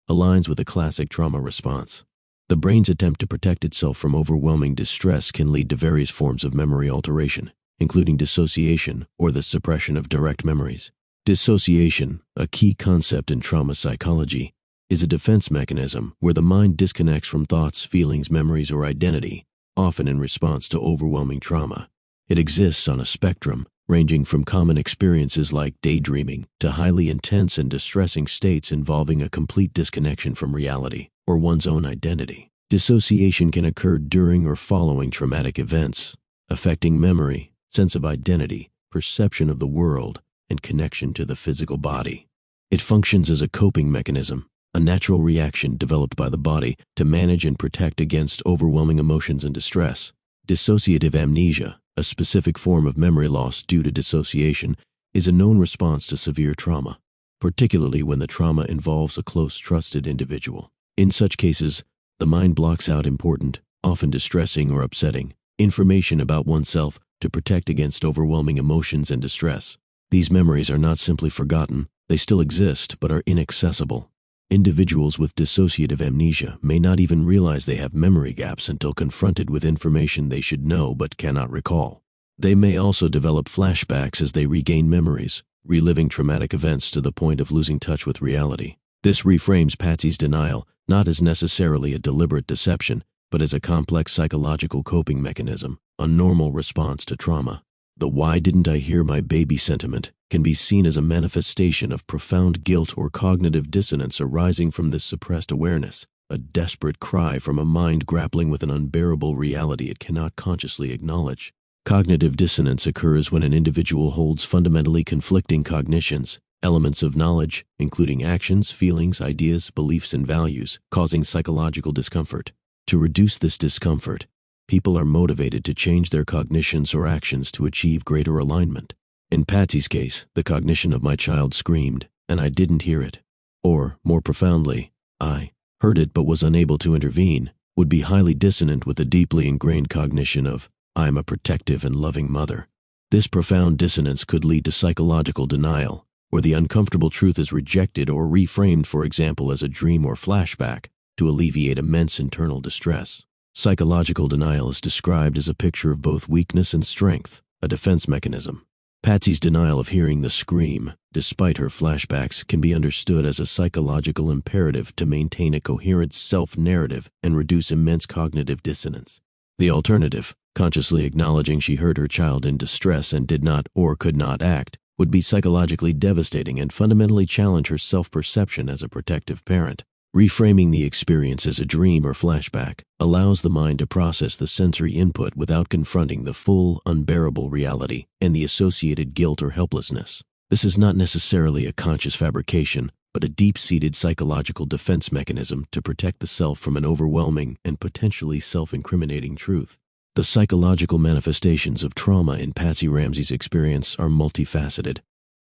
aligns with a classic trauma response. The brain's attempt to protect itself from overwhelming distress can lead to various forms of memory alteration, including dissociation or the suppression of direct memories. Dissociation, a key concept in trauma psychology, is a defense mechanism where the mind disconnects from thoughts, feelings, memories, or identity, often in response to overwhelming trauma. It exists on a spectrum, ranging from common experiences like daydreaming to highly intense and distressing states involving a complete disconnection from reality or one's own identity. Dissociation can occur during or following traumatic events, affecting memory, sense of identity, perception of the world, and connection to the physical body. It functions as a coping mechanism, a natural reaction developed by the body to manage and protect against overwhelming emotions and distress. Dissociative amnesia, a specific form of memory loss due to dissociation, is a known response to severe trauma, particularly when the trauma involves a close, trusted individual. In such cases, the mind blocks out important, often distressing or upsetting, information about oneself to protect against overwhelming emotions and distress. These memories are not simply forgotten, they still exist but are inaccessible. Individuals with dissociative amnesia may not even realize they have memory gaps until confronted with information they should know but cannot recall. They may also develop flashbacks as they regain memories, reliving traumatic events to the point of losing touch with reality. This reframes Patsy's denial not as necessarily a deliberate deception, but as a complex psychological coping mechanism, a normal response to trauma. The "why didn't I hear my baby" sentiment can be seen as a manifestation of profound guilt or cognitive dissonance arising from this suppressed awareness, a desperate cry from a mind grappling with an unbearable reality it cannot consciously acknowledge. Cognitive dissonance occurs when an individual holds fundamentally conflicting cognitions, elements of knowledge, including actions, feelings, ideas, beliefs, and values, causing psychological discomfort. To reduce this discomfort, people are motivated to change their cognitions or actions to achieve greater alignment. In Patsy's case, the cognition of "my child screamed, and I didn't hear it," or, more profoundly, "I heard it but was unable to intervene," would be highly dissonant with the deeply ingrained cognition of "I am a protective and loving mother." This profound dissonance could lead to psychological denial, where the uncomfortable truth is rejected or reframed, for example, as a dream or flashback, to alleviate immense internal distress. Psychological denial is described as a picture of both weakness and strength, a defense mechanism. Patsy's denial of hearing the scream, despite her flashbacks, can be understood as a psychological imperative to maintain a coherent self-narrative and reduce immense cognitive dissonance. The alternative, consciously acknowledging she heard her child in distress and did not or could not act, would be psychologically devastating and fundamentally challenge her self-perception as a protective parent. Reframing the experience as a dream or flashback allows the mind to process the sensory input without confronting the full, unbearable reality and the associated guilt or helplessness. This is not necessarily a conscious fabrication, but a deep-seated psychological defense mechanism to protect the self from an overwhelming and potentially self-incriminating truth. The psychological manifestations of trauma in Patsy Ramsey's experience are multifaceted.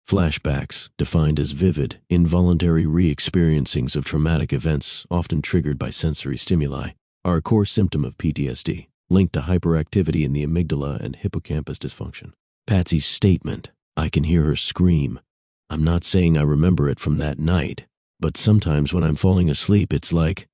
Flashbacks, defined as vivid, involuntary re-experiencings of traumatic events often triggered by sensory stimuli, are a core symptom of PTSD, linked to hyperactivity in the amygdala and hippocampus dysfunction. Patsy's statement, "I can hear her scream. I'm not saying I remember it from that night, but sometimes when I'm falling asleep it's like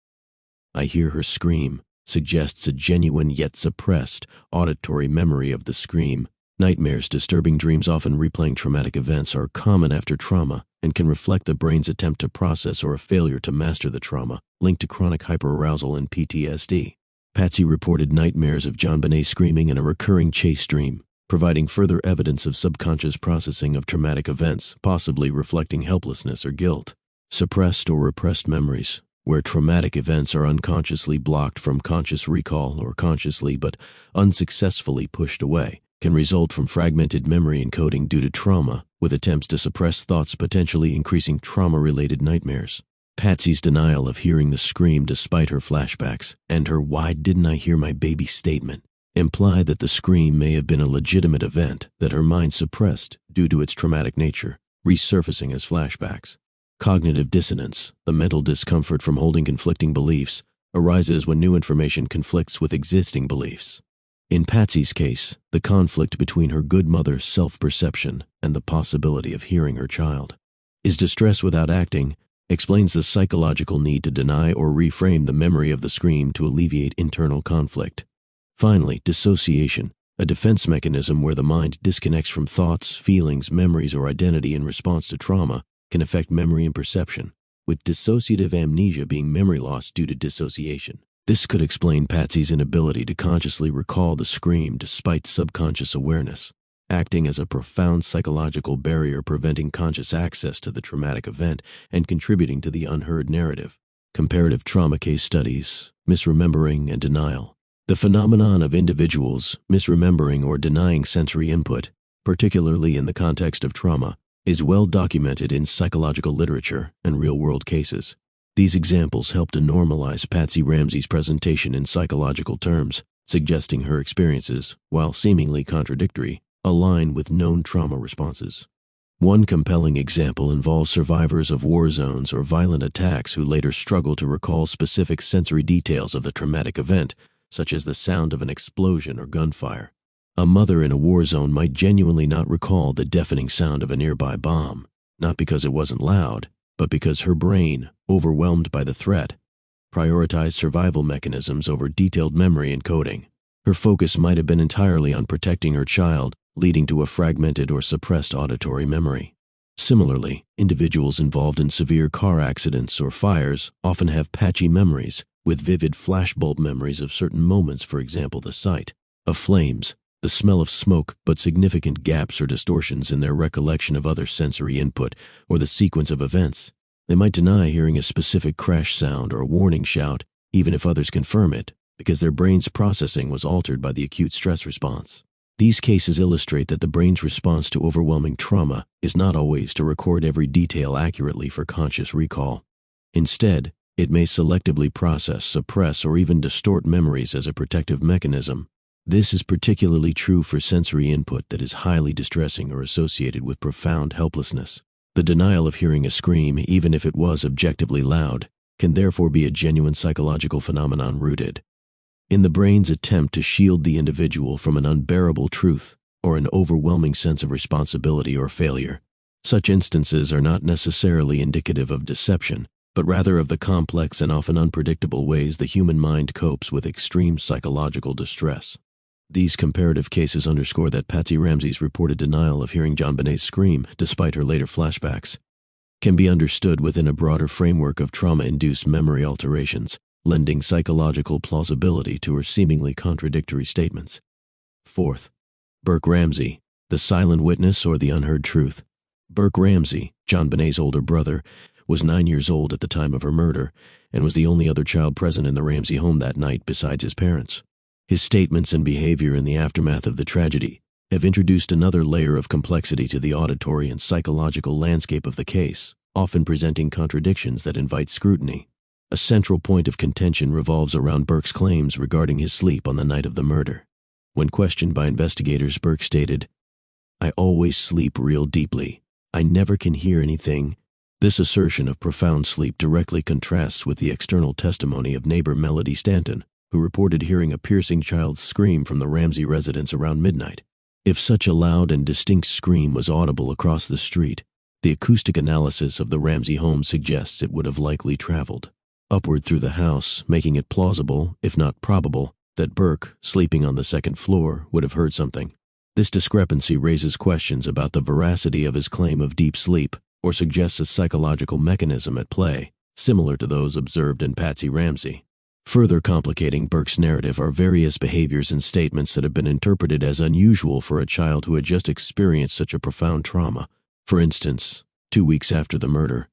I hear her scream," suggests a genuine yet suppressed auditory memory of the scream. Nightmares, disturbing dreams often replaying traumatic events, are common after trauma and can reflect the brain's attempt to process or a failure to master the trauma, linked to chronic hyperarousal and PTSD. Patsy reported nightmares of JonBenet screaming and a recurring chase dream, providing further evidence of subconscious processing of traumatic events, possibly reflecting helplessness or guilt. Suppressed or repressed memories, where traumatic events are unconsciously blocked from conscious recall or consciously but unsuccessfully pushed away, can result from fragmented memory encoding due to trauma, with attempts to suppress thoughts potentially increasing trauma-related nightmares. Patsy's denial of hearing the scream despite her flashbacks, and her "why didn't I hear my baby" statement, imply that the scream may have been a legitimate event that her mind suppressed due to its traumatic nature, resurfacing as flashbacks. Cognitive dissonance, the mental discomfort from holding conflicting beliefs, arises when new information conflicts with existing beliefs. In Patsy's case, the conflict between her good mother's self-perception and the possibility of hearing her child. Is distress without acting explains the psychological need to deny or reframe the memory of the scream to alleviate internal conflict. Finally, dissociation, a defense mechanism where the mind disconnects from thoughts, feelings, memories, or identity in response to trauma, can affect memory and perception, with dissociative amnesia being memory loss due to dissociation. This could explain Patsy's inability to consciously recall the scream despite subconscious awareness. acting as a profound psychological barrier preventing conscious access to the traumatic event and contributing to the unheard narrative. Comparative trauma case studies, misremembering and denial. The phenomenon of individuals misremembering or denying sensory input, particularly in the context of trauma, is well documented in psychological literature and real-world cases. These examples help to normalize Patsy Ramsey's presentation in psychological terms, suggesting her experiences, while seemingly contradictory, align with known trauma responses. One compelling example involves survivors of war zones or violent attacks who later struggle to recall specific sensory details of the traumatic event, such as the sound of an explosion or gunfire. A mother in a war zone might genuinely not recall the deafening sound of a nearby bomb, not because it wasn't loud, but because her brain, overwhelmed by the threat, prioritized survival mechanisms over detailed memory encoding. Her focus might have been entirely on protecting her child, leading to a fragmented or suppressed auditory memory. Similarly, individuals involved in severe car accidents or fires often have patchy memories, with vivid flashbulb memories of certain moments, for example, the sight of flames, the smell of smoke, but significant gaps or distortions in their recollection of other sensory input or the sequence of events. They might deny hearing a specific crash sound or a warning shout, even if others confirm it, because their brain's processing was altered by the acute stress response. These cases illustrate that the brain's response to overwhelming trauma is not always to record every detail accurately for conscious recall. Instead, it may selectively process, suppress, or even distort memories as a protective mechanism. This is particularly true for sensory input that is highly distressing or associated with profound helplessness. The denial of hearing a scream, even if it was objectively loud, can therefore be a genuine psychological phenomenon rooted in the brain's attempt to shield the individual from an unbearable truth or an overwhelming sense of responsibility or failure. Such instances are not necessarily indicative of deception, but rather of the complex and often unpredictable ways the human mind copes with extreme psychological distress. These comparative cases underscore that Patsy Ramsey's reported denial of hearing JonBenet scream, despite her later flashbacks, can be understood within a broader framework of trauma-induced memory alterations, lending psychological plausibility to her seemingly contradictory statements. Fourth, Burke Ramsay, the silent witness or the unheard truth. Burke Ramsay, JonBenet's older brother, was 9 years old at the time of her murder and was the only other child present in the Ramsey home that night besides his parents. His statements and behavior in the aftermath of the tragedy have introduced another layer of complexity to the auditory and psychological landscape of the case, often presenting contradictions that invite scrutiny. A central point of contention revolves around Burke's claims regarding his sleep on the night of the murder. When questioned by investigators, Burke stated, "I always sleep real deeply. I never can hear anything." This assertion of profound sleep directly contrasts with the external testimony of neighbor Melody Stanton, who reported hearing a piercing child's scream from the Ramsey residence around midnight. If such a loud and distinct scream was audible across the street, the acoustic analysis of the Ramsey home suggests it would have likely traveled upward through the house, making it plausible, if not probable, that Burke, sleeping on the second floor, would have heard something. This discrepancy raises questions about the veracity of his claim of deep sleep, or suggests a psychological mechanism at play, similar to those observed in Patsy Ramsey. Further complicating Burke's narrative are various behaviors and statements that have been interpreted as unusual for a child who had just experienced such a profound trauma. For instance, 2 weeks after the murder,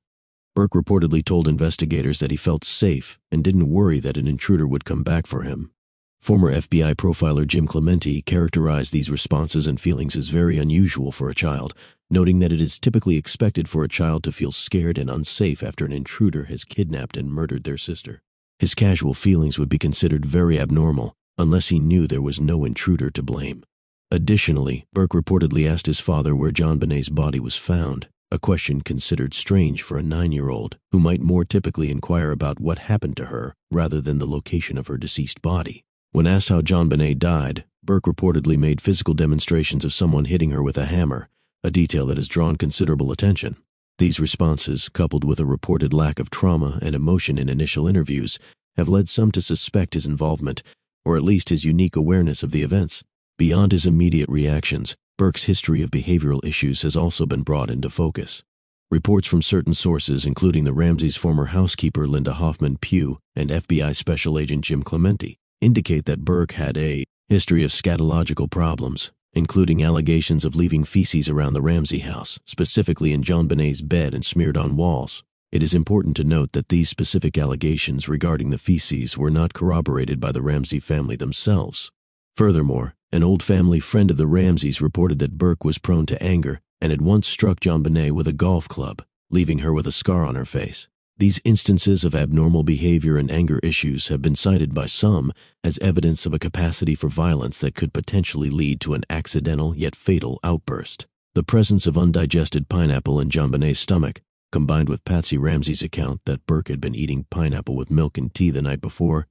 Burke reportedly told investigators that he felt safe and didn't worry that an intruder would come back for him. Former FBI profiler Jim Clemente characterized these responses and feelings as very unusual for a child, noting that it is typically expected for a child to feel scared and unsafe after an intruder has kidnapped and murdered their sister. His casual feelings would be considered very abnormal unless he knew there was no intruder to blame. Additionally, Burke reportedly asked his father where JonBenet's body was found, a question considered strange for a 9-year-old who might more typically inquire about what happened to her rather than the location of her deceased body. When asked how JonBenet died, Burke reportedly made physical demonstrations of someone hitting her with a hammer, a detail that has drawn considerable attention. These responses, coupled with a reported lack of trauma and emotion in initial interviews, have led some to suspect his involvement, or at least his unique awareness of the events. Beyond his immediate reactions, Burke's history of behavioral issues has also been brought into focus. Reports from certain sources, including the Ramseys' former housekeeper Linda Hoffman Pugh and FBI Special Agent Jim Clemente, indicate that Burke had a history of scatological problems, including allegations of leaving feces around the Ramsey house, specifically in JonBenét's bed and smeared on walls. It is important to note that these specific allegations regarding the feces were not corroborated by the Ramsey family themselves. Furthermore, an old family friend of the Ramseys reported that Burke was prone to anger and had once struck JonBenet with a golf club, leaving her with a scar on her face. These instances of abnormal behavior and anger issues have been cited by some as evidence of a capacity for violence that could potentially lead to an accidental yet fatal outburst. The presence of undigested pineapple in JonBenet's stomach, combined with Patsy Ramsey's account that Burke had been eating pineapple with milk and tea the night before,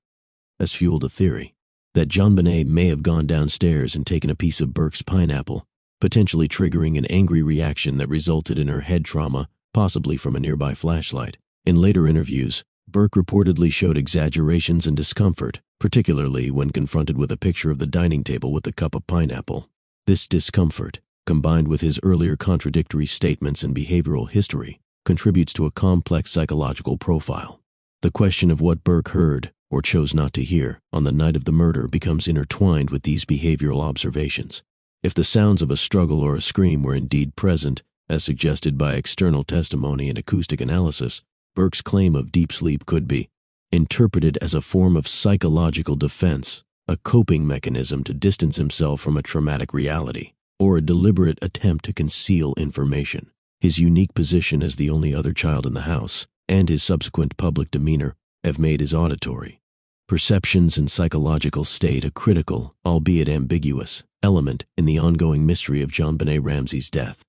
has fueled a theory that JonBenet may have gone downstairs and taken a piece of Burke's pineapple, potentially triggering an angry reaction that resulted in her head trauma, possibly from a nearby flashlight. In later interviews, Burke reportedly showed exaggerations and discomfort, particularly when confronted with a picture of the dining table with the cup of pineapple. This discomfort, combined with his earlier contradictory statements and behavioral history, contributes to a complex psychological profile. The question of what Burke heard, or chose not to hear, on the night of the murder becomes intertwined with these behavioral observations. If the sounds of a struggle or a scream were indeed present, as suggested by external testimony and acoustic analysis, Burke's claim of deep sleep could be interpreted as a form of psychological defense, a coping mechanism to distance himself from a traumatic reality, or a deliberate attempt to conceal information. His unique position as the only other child in the house, and his subsequent public demeanor, have made his auditory perceptions and psychological state a critical, albeit ambiguous, element in the ongoing mystery of JonBenet Ramsey's death.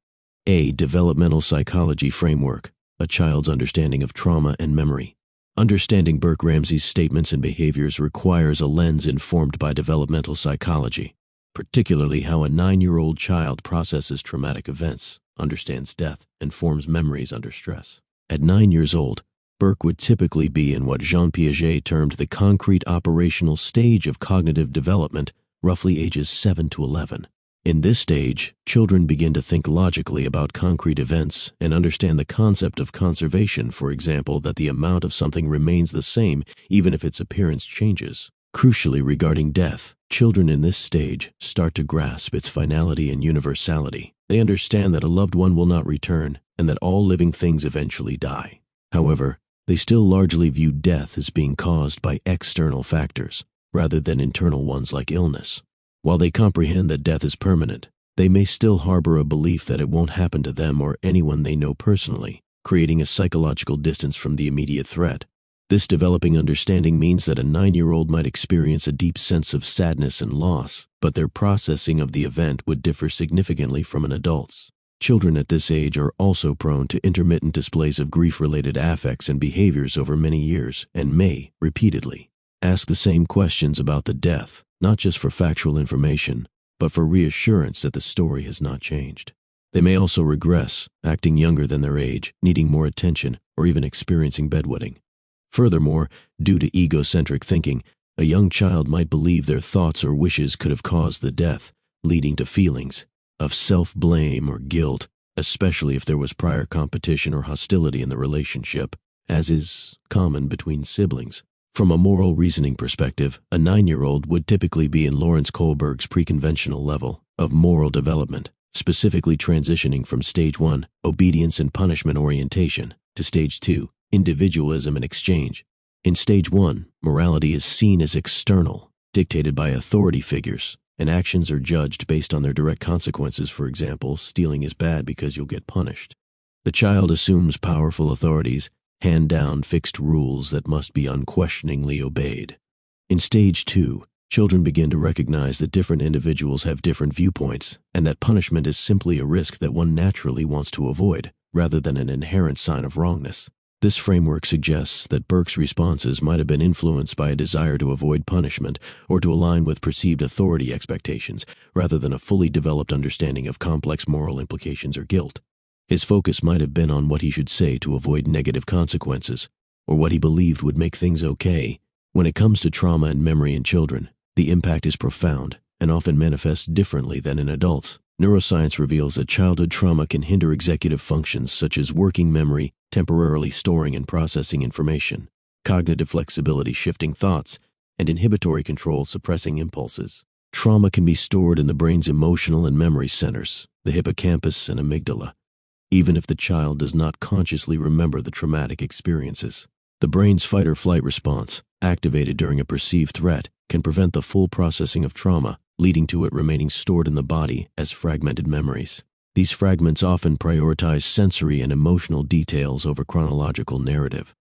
A developmental psychology framework, a child's understanding of trauma and memory. Understanding Burke Ramsey's statements and behaviors requires a lens informed by developmental psychology, particularly how a 9-year-old child processes traumatic events, understands death, and forms memories under stress. At 9 years old, Burke would typically be in what Jean Piaget termed the concrete operational stage of cognitive development, roughly ages 7 to 11. In this stage, children begin to think logically about concrete events and understand the concept of conservation, for example, that the amount of something remains the same even if its appearance changes. Crucially, regarding death, children in this stage start to grasp its finality and universality. They understand that a loved one will not return and that all living things eventually die. However, they still largely view death as being caused by external factors, rather than internal ones like illness. While they comprehend that death is permanent, they may still harbor a belief that it won't happen to them or anyone they know personally, creating a psychological distance from the immediate threat. This developing understanding means that a 9-year-old might experience a deep sense of sadness and loss, but their processing of the event would differ significantly from an adult's. Children at this age are also prone to intermittent displays of grief-related affects and behaviors over many years, and may, repeatedly, ask the same questions about the death, not just for factual information, but for reassurance that the story has not changed. They may also regress, acting younger than their age, needing more attention, or even experiencing bedwetting. Furthermore, due to egocentric thinking, a young child might believe their thoughts or wishes could have caused the death, leading to feelings of self-blame or guilt, especially if there was prior competition or hostility in the relationship, as is common between siblings. From a moral reasoning perspective, a 9-year-old would typically be in Lawrence Kohlberg's preconventional level of moral development, specifically transitioning from Stage 1, obedience and punishment orientation, to Stage 2, individualism and exchange. In Stage 1, morality is seen as external, dictated by authority figures, and actions are judged based on their direct consequences. For example, stealing is bad because you'll get punished. The child assumes powerful authorities hand down fixed rules that must be unquestioningly obeyed. In Stage 2, children begin to recognize that different individuals have different viewpoints, and that punishment is simply a risk that one naturally wants to avoid, rather than an inherent sign of wrongness. This framework suggests that Burke's responses might have been influenced by a desire to avoid punishment or to align with perceived authority expectations, rather than a fully developed understanding of complex moral implications or guilt. His focus might have been on what he should say to avoid negative consequences, or what he believed would make things okay. When it comes to trauma and memory in children, the impact is profound and often manifests differently than in adults. Neuroscience reveals that childhood trauma can hinder executive functions such as working memory, temporarily storing and processing information, cognitive flexibility shifting thoughts, and inhibitory control suppressing impulses. Trauma can be stored in the brain's emotional and memory centers, the hippocampus and amygdala, even if the child does not consciously remember the traumatic experiences. The brain's fight or flight response, activated during a perceived threat, can prevent the full processing of trauma, leading to it remaining stored in the body as fragmented memories. These fragments often prioritize sensory and emotional details over chronological narrative.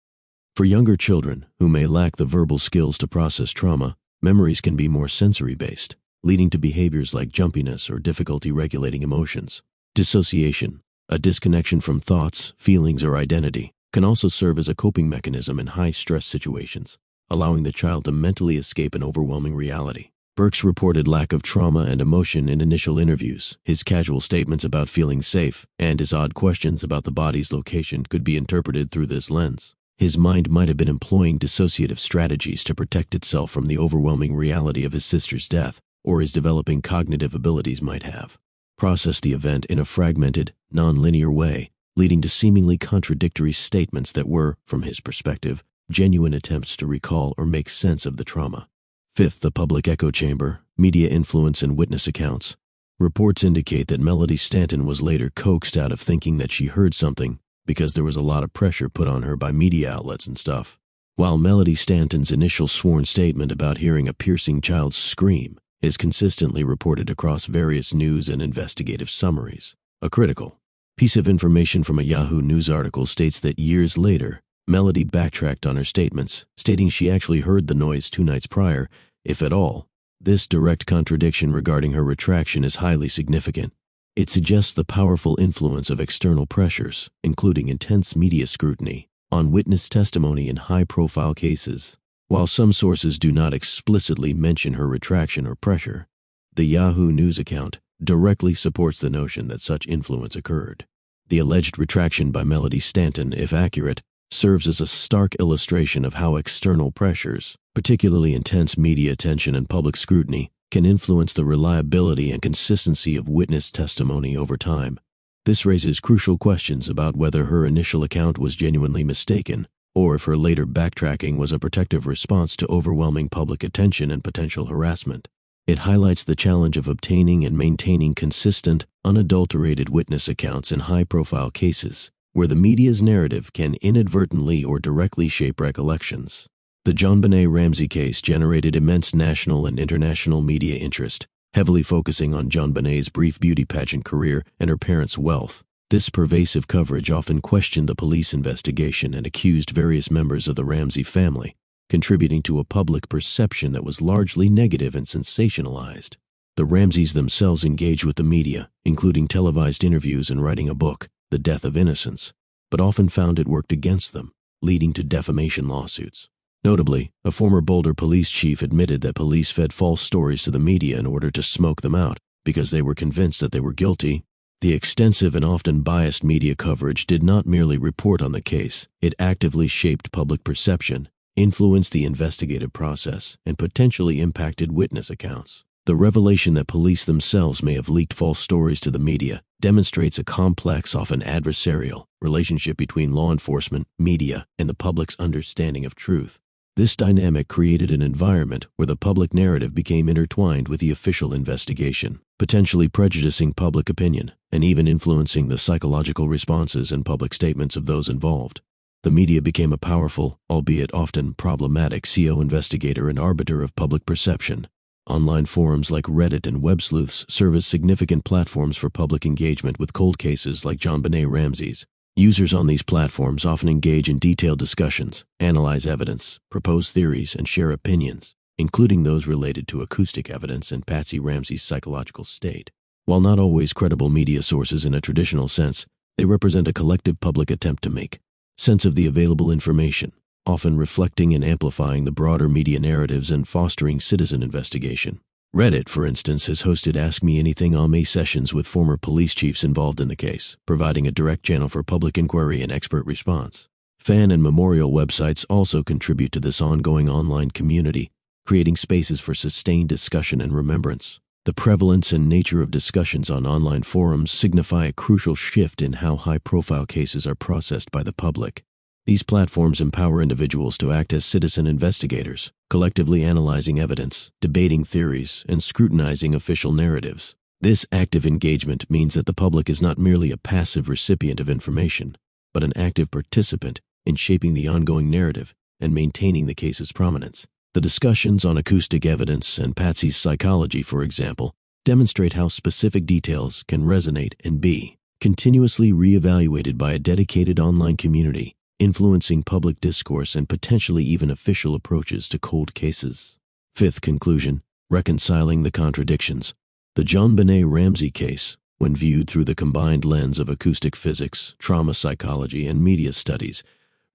For younger children, who may lack the verbal skills to process trauma, memories can be more sensory-based, leading to behaviors like jumpiness or difficulty regulating emotions. Dissociation, a disconnection from thoughts, feelings, or identity, can also serve as a coping mechanism in high-stress situations, allowing the child to mentally escape an overwhelming reality. Burke's reported lack of trauma and emotion in initial interviews, his casual statements about feeling safe, and his odd questions about the body's location could be interpreted through this lens. His mind might have been employing dissociative strategies to protect itself from the overwhelming reality of his sister's death, or his developing cognitive abilities might have processed the event in a fragmented, non-linear way, leading to seemingly contradictory statements that were, from his perspective, genuine attempts to recall or make sense of the trauma. Fifth, the public echo chamber, media influence and witness accounts. Reports indicate that Melody Stanton was later coaxed out of thinking that she heard something because there was a lot of pressure put on her by media outlets and stuff. While Melody Stanton's initial sworn statement about hearing a piercing child's scream is consistently reported across various news and investigative summaries, a critical piece of information from a Yahoo News article states that years later, Melody backtracked on her statements, stating she actually heard the noise 2 nights prior, if at all. This direct contradiction regarding her retraction is highly significant. It suggests the powerful influence of external pressures, including intense media scrutiny, on witness testimony in high-profile cases. While some sources do not explicitly mention her retraction or pressure, the Yahoo News account directly supports the notion that such influence occurred. The alleged retraction by Melody Stanton, if accurate, serves as a stark illustration of how external pressures, particularly intense media attention and public scrutiny, can influence the reliability and consistency of witness testimony over time. This raises crucial questions about whether her initial account was genuinely mistaken, or if her later backtracking was a protective response to overwhelming public attention and potential harassment. It highlights the challenge of obtaining and maintaining consistent, unadulterated witness accounts in high-profile cases, where the media's narrative can inadvertently or directly shape recollections. The JonBenet Ramsey case generated immense national and international media interest, heavily focusing on JonBenet's brief beauty pageant career and her parents' wealth. This pervasive coverage often questioned the police investigation and accused various members of the Ramsey family, contributing to a public perception that was largely negative and sensationalized. The Ramseys themselves engaged with the media, including televised interviews and writing a book, The Death of Innocence, but often found it worked against them, leading to defamation lawsuits. Notably, a former Boulder police chief admitted that police fed false stories to the media in order to smoke them out because they were convinced that they were guilty. The extensive and often biased media coverage did not merely report on the case, it actively shaped public perception, influenced the investigative process, and potentially impacted witness accounts. The revelation that police themselves may have leaked false stories to the media demonstrates a complex, often adversarial, relationship between law enforcement, media, and the public's understanding of truth. This dynamic created an environment where the public narrative became intertwined with the official investigation, potentially prejudicing public opinion and even influencing the psychological responses and public statements of those involved. The media became a powerful, albeit often problematic, CO investigator and arbiter of public perception. Online forums like Reddit and web sleuths serve as significant platforms for public engagement with cold cases like JonBenet Ramsey's. Users on these platforms often engage in detailed discussions, analyze evidence, propose theories, and share opinions, including those related to acoustic evidence and Patsy Ramsey's psychological state. While not always credible media sources in a traditional sense, they represent a collective public attempt to make sense of the available information, often reflecting and amplifying the broader media narratives and fostering citizen investigation. Reddit, for instance, has hosted Ask Me Anything AME sessions with former police chiefs involved in the case, providing a direct channel for public inquiry and expert response. Fan and memorial websites also contribute to this ongoing online community, creating spaces for sustained discussion and remembrance. The prevalence and nature of discussions on online forums signify a crucial shift in how high-profile cases are processed by the public. These platforms empower individuals to act as citizen investigators, collectively analyzing evidence, debating theories, and scrutinizing official narratives. This active engagement means that the public is not merely a passive recipient of information, but an active participant in shaping the ongoing narrative and maintaining the case's prominence. The discussions on acoustic evidence and Patsy's psychology, for example, demonstrate how specific details can resonate and be continuously reevaluated by a dedicated online community, influencing public discourse and potentially even official approaches to cold cases. Fifth conclusion, reconciling the contradictions. The JonBenet Ramsey case, when viewed through the combined lens of acoustic physics, trauma psychology, and media studies,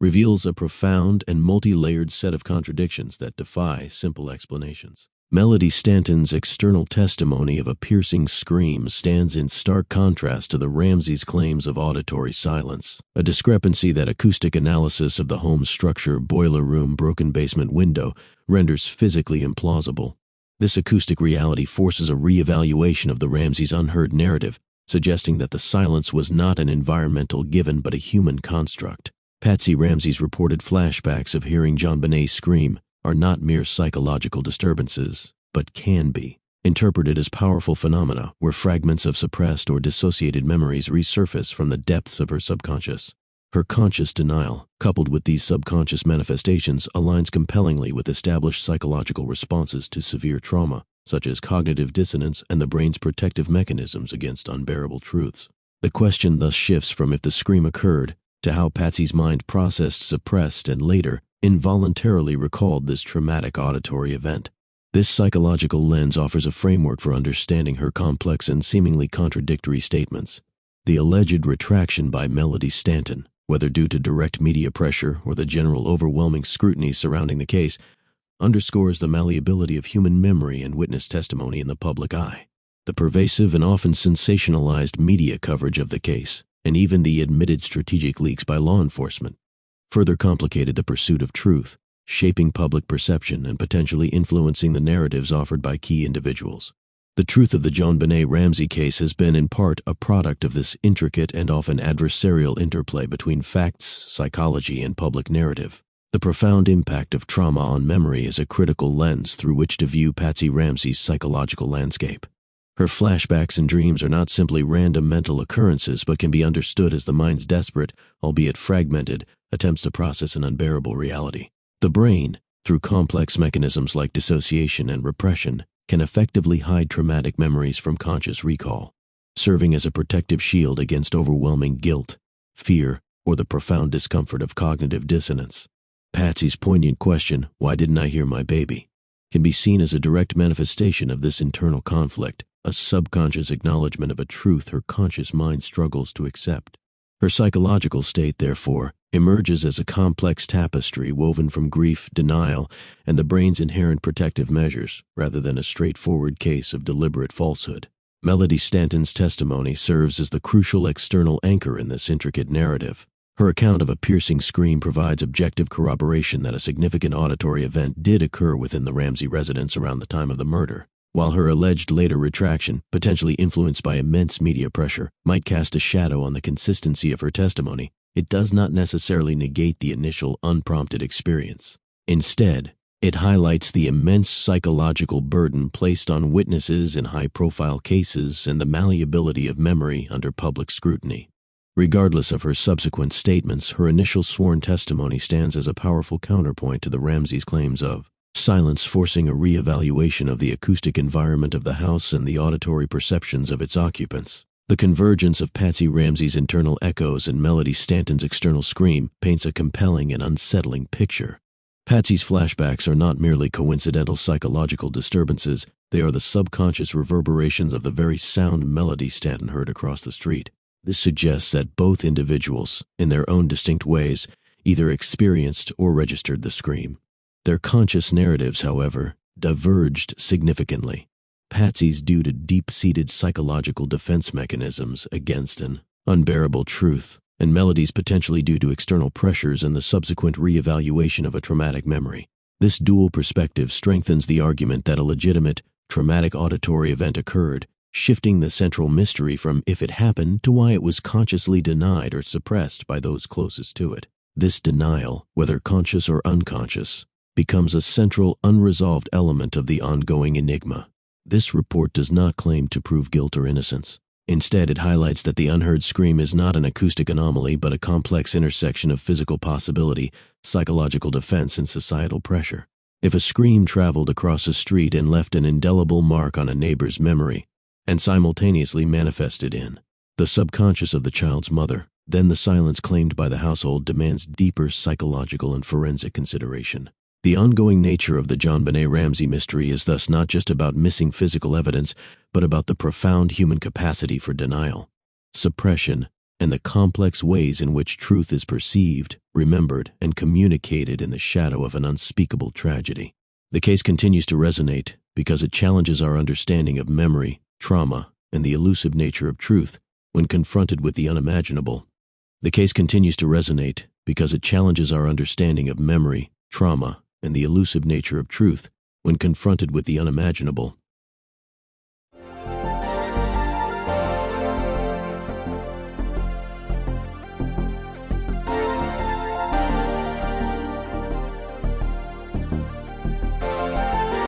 reveals a profound and multi-layered set of contradictions that defy simple explanations. Melody Stanton's external testimony of a piercing scream stands in stark contrast to the Ramseys' claims of auditory silence, a discrepancy that acoustic analysis of the home's structure, boiler room, broken basement window renders physically implausible. This acoustic reality forces a re-evaluation of the Ramseys' unheard narrative, suggesting that the silence was not an environmental given but a human construct. Patsy Ramsey's reported flashbacks of hearing JonBenet scream are not mere psychological disturbances, but can be interpreted as powerful phenomena where fragments of suppressed or dissociated memories resurface from the depths of her subconscious. Her conscious denial, coupled with these subconscious manifestations, aligns compellingly with established psychological responses to severe trauma, such as cognitive dissonance and the brain's protective mechanisms against unbearable truths. The question thus shifts from if the scream occurred to how Patsy's mind processed, suppressed, and later involuntarily recalled this traumatic auditory event. This psychological lens offers a framework for understanding her complex and seemingly contradictory statements. The alleged retraction by Melody Stanton, whether due to direct media pressure or the general overwhelming scrutiny surrounding the case, underscores the malleability of human memory and witness testimony in the public eye. The pervasive and often sensationalized media coverage of the case, and even the admitted strategic leaks by law enforcement, further complicated the pursuit of truth, shaping public perception and potentially influencing the narratives offered by key individuals. The truth of the JonBenet Ramsey case has been in part a product of this intricate and often adversarial interplay between facts, psychology, and public narrative. The profound impact of trauma on memory is a critical lens through which to view Patsy Ramsey's psychological landscape. Her flashbacks and dreams are not simply random mental occurrences but can be understood as the mind's desperate, albeit fragmented, attempts to process an unbearable reality. The brain, through complex mechanisms like dissociation and repression, can effectively hide traumatic memories from conscious recall, serving as a protective shield against overwhelming guilt, fear, or the profound discomfort of cognitive dissonance. Patsy's poignant question, "Why didn't I hear my baby?" can be seen as a direct manifestation of this internal conflict, a subconscious acknowledgement of a truth her conscious mind struggles to accept. Her psychological state, therefore, emerges as a complex tapestry woven from grief, denial, and the brain's inherent protective measures, rather than a straightforward case of deliberate falsehood. Melody Stanton's testimony serves as the crucial external anchor in this intricate narrative. Her account of a piercing scream provides objective corroboration that a significant auditory event did occur within the Ramsey residence around the time of the murder. While her alleged later retraction, potentially influenced by immense media pressure, might cast a shadow on the consistency of her testimony, it does not necessarily negate the initial unprompted experience. Instead, it highlights the immense psychological burden placed on witnesses in high-profile cases and the malleability of memory under public scrutiny. Regardless of her subsequent statements, her initial sworn testimony stands as a powerful counterpoint to the Ramseys' claims of silence, forcing a re-evaluation of the acoustic environment of the house and the auditory perceptions of its occupants. The convergence of Patsy Ramsey's internal echoes and Melody Stanton's external scream paints a compelling and unsettling picture. Patsy's flashbacks are not merely coincidental psychological disturbances, they are the subconscious reverberations of the very sound Melody Stanton heard across the street. This suggests that both individuals, in their own distinct ways, either experienced or registered the scream. Their conscious narratives, however, diverged significantly. Patsy's due to deep-seated psychological defense mechanisms against an unbearable truth, and Melody's potentially due to external pressures and the subsequent re-evaluation of a traumatic memory. This dual perspective strengthens the argument that a legitimate, traumatic auditory event occurred, shifting the central mystery from if it happened to why it was consciously denied or suppressed by those closest to it. This denial, whether conscious or unconscious, becomes a central, unresolved element of the ongoing enigma. This report does not claim to prove guilt or innocence. Instead, it highlights that the unheard scream is not an acoustic anomaly, but a complex intersection of physical possibility, psychological defense, and societal pressure. If a scream traveled across a street and left an indelible mark on a neighbor's memory, and simultaneously manifested in the subconscious of the child's mother, then the silence claimed by the household demands deeper psychological and forensic consideration. The ongoing nature of the JonBenet Ramsey mystery is thus not just about missing physical evidence, but about the profound human capacity for denial, suppression, and the complex ways in which truth is perceived, remembered, and communicated in the shadow of an unspeakable tragedy. The case continues to resonate because it challenges our understanding of memory, trauma, and the elusive nature of truth when confronted with the unimaginable. The case continues to resonate because it challenges our understanding of memory, trauma, and the elusive nature of truth when confronted with the unimaginable.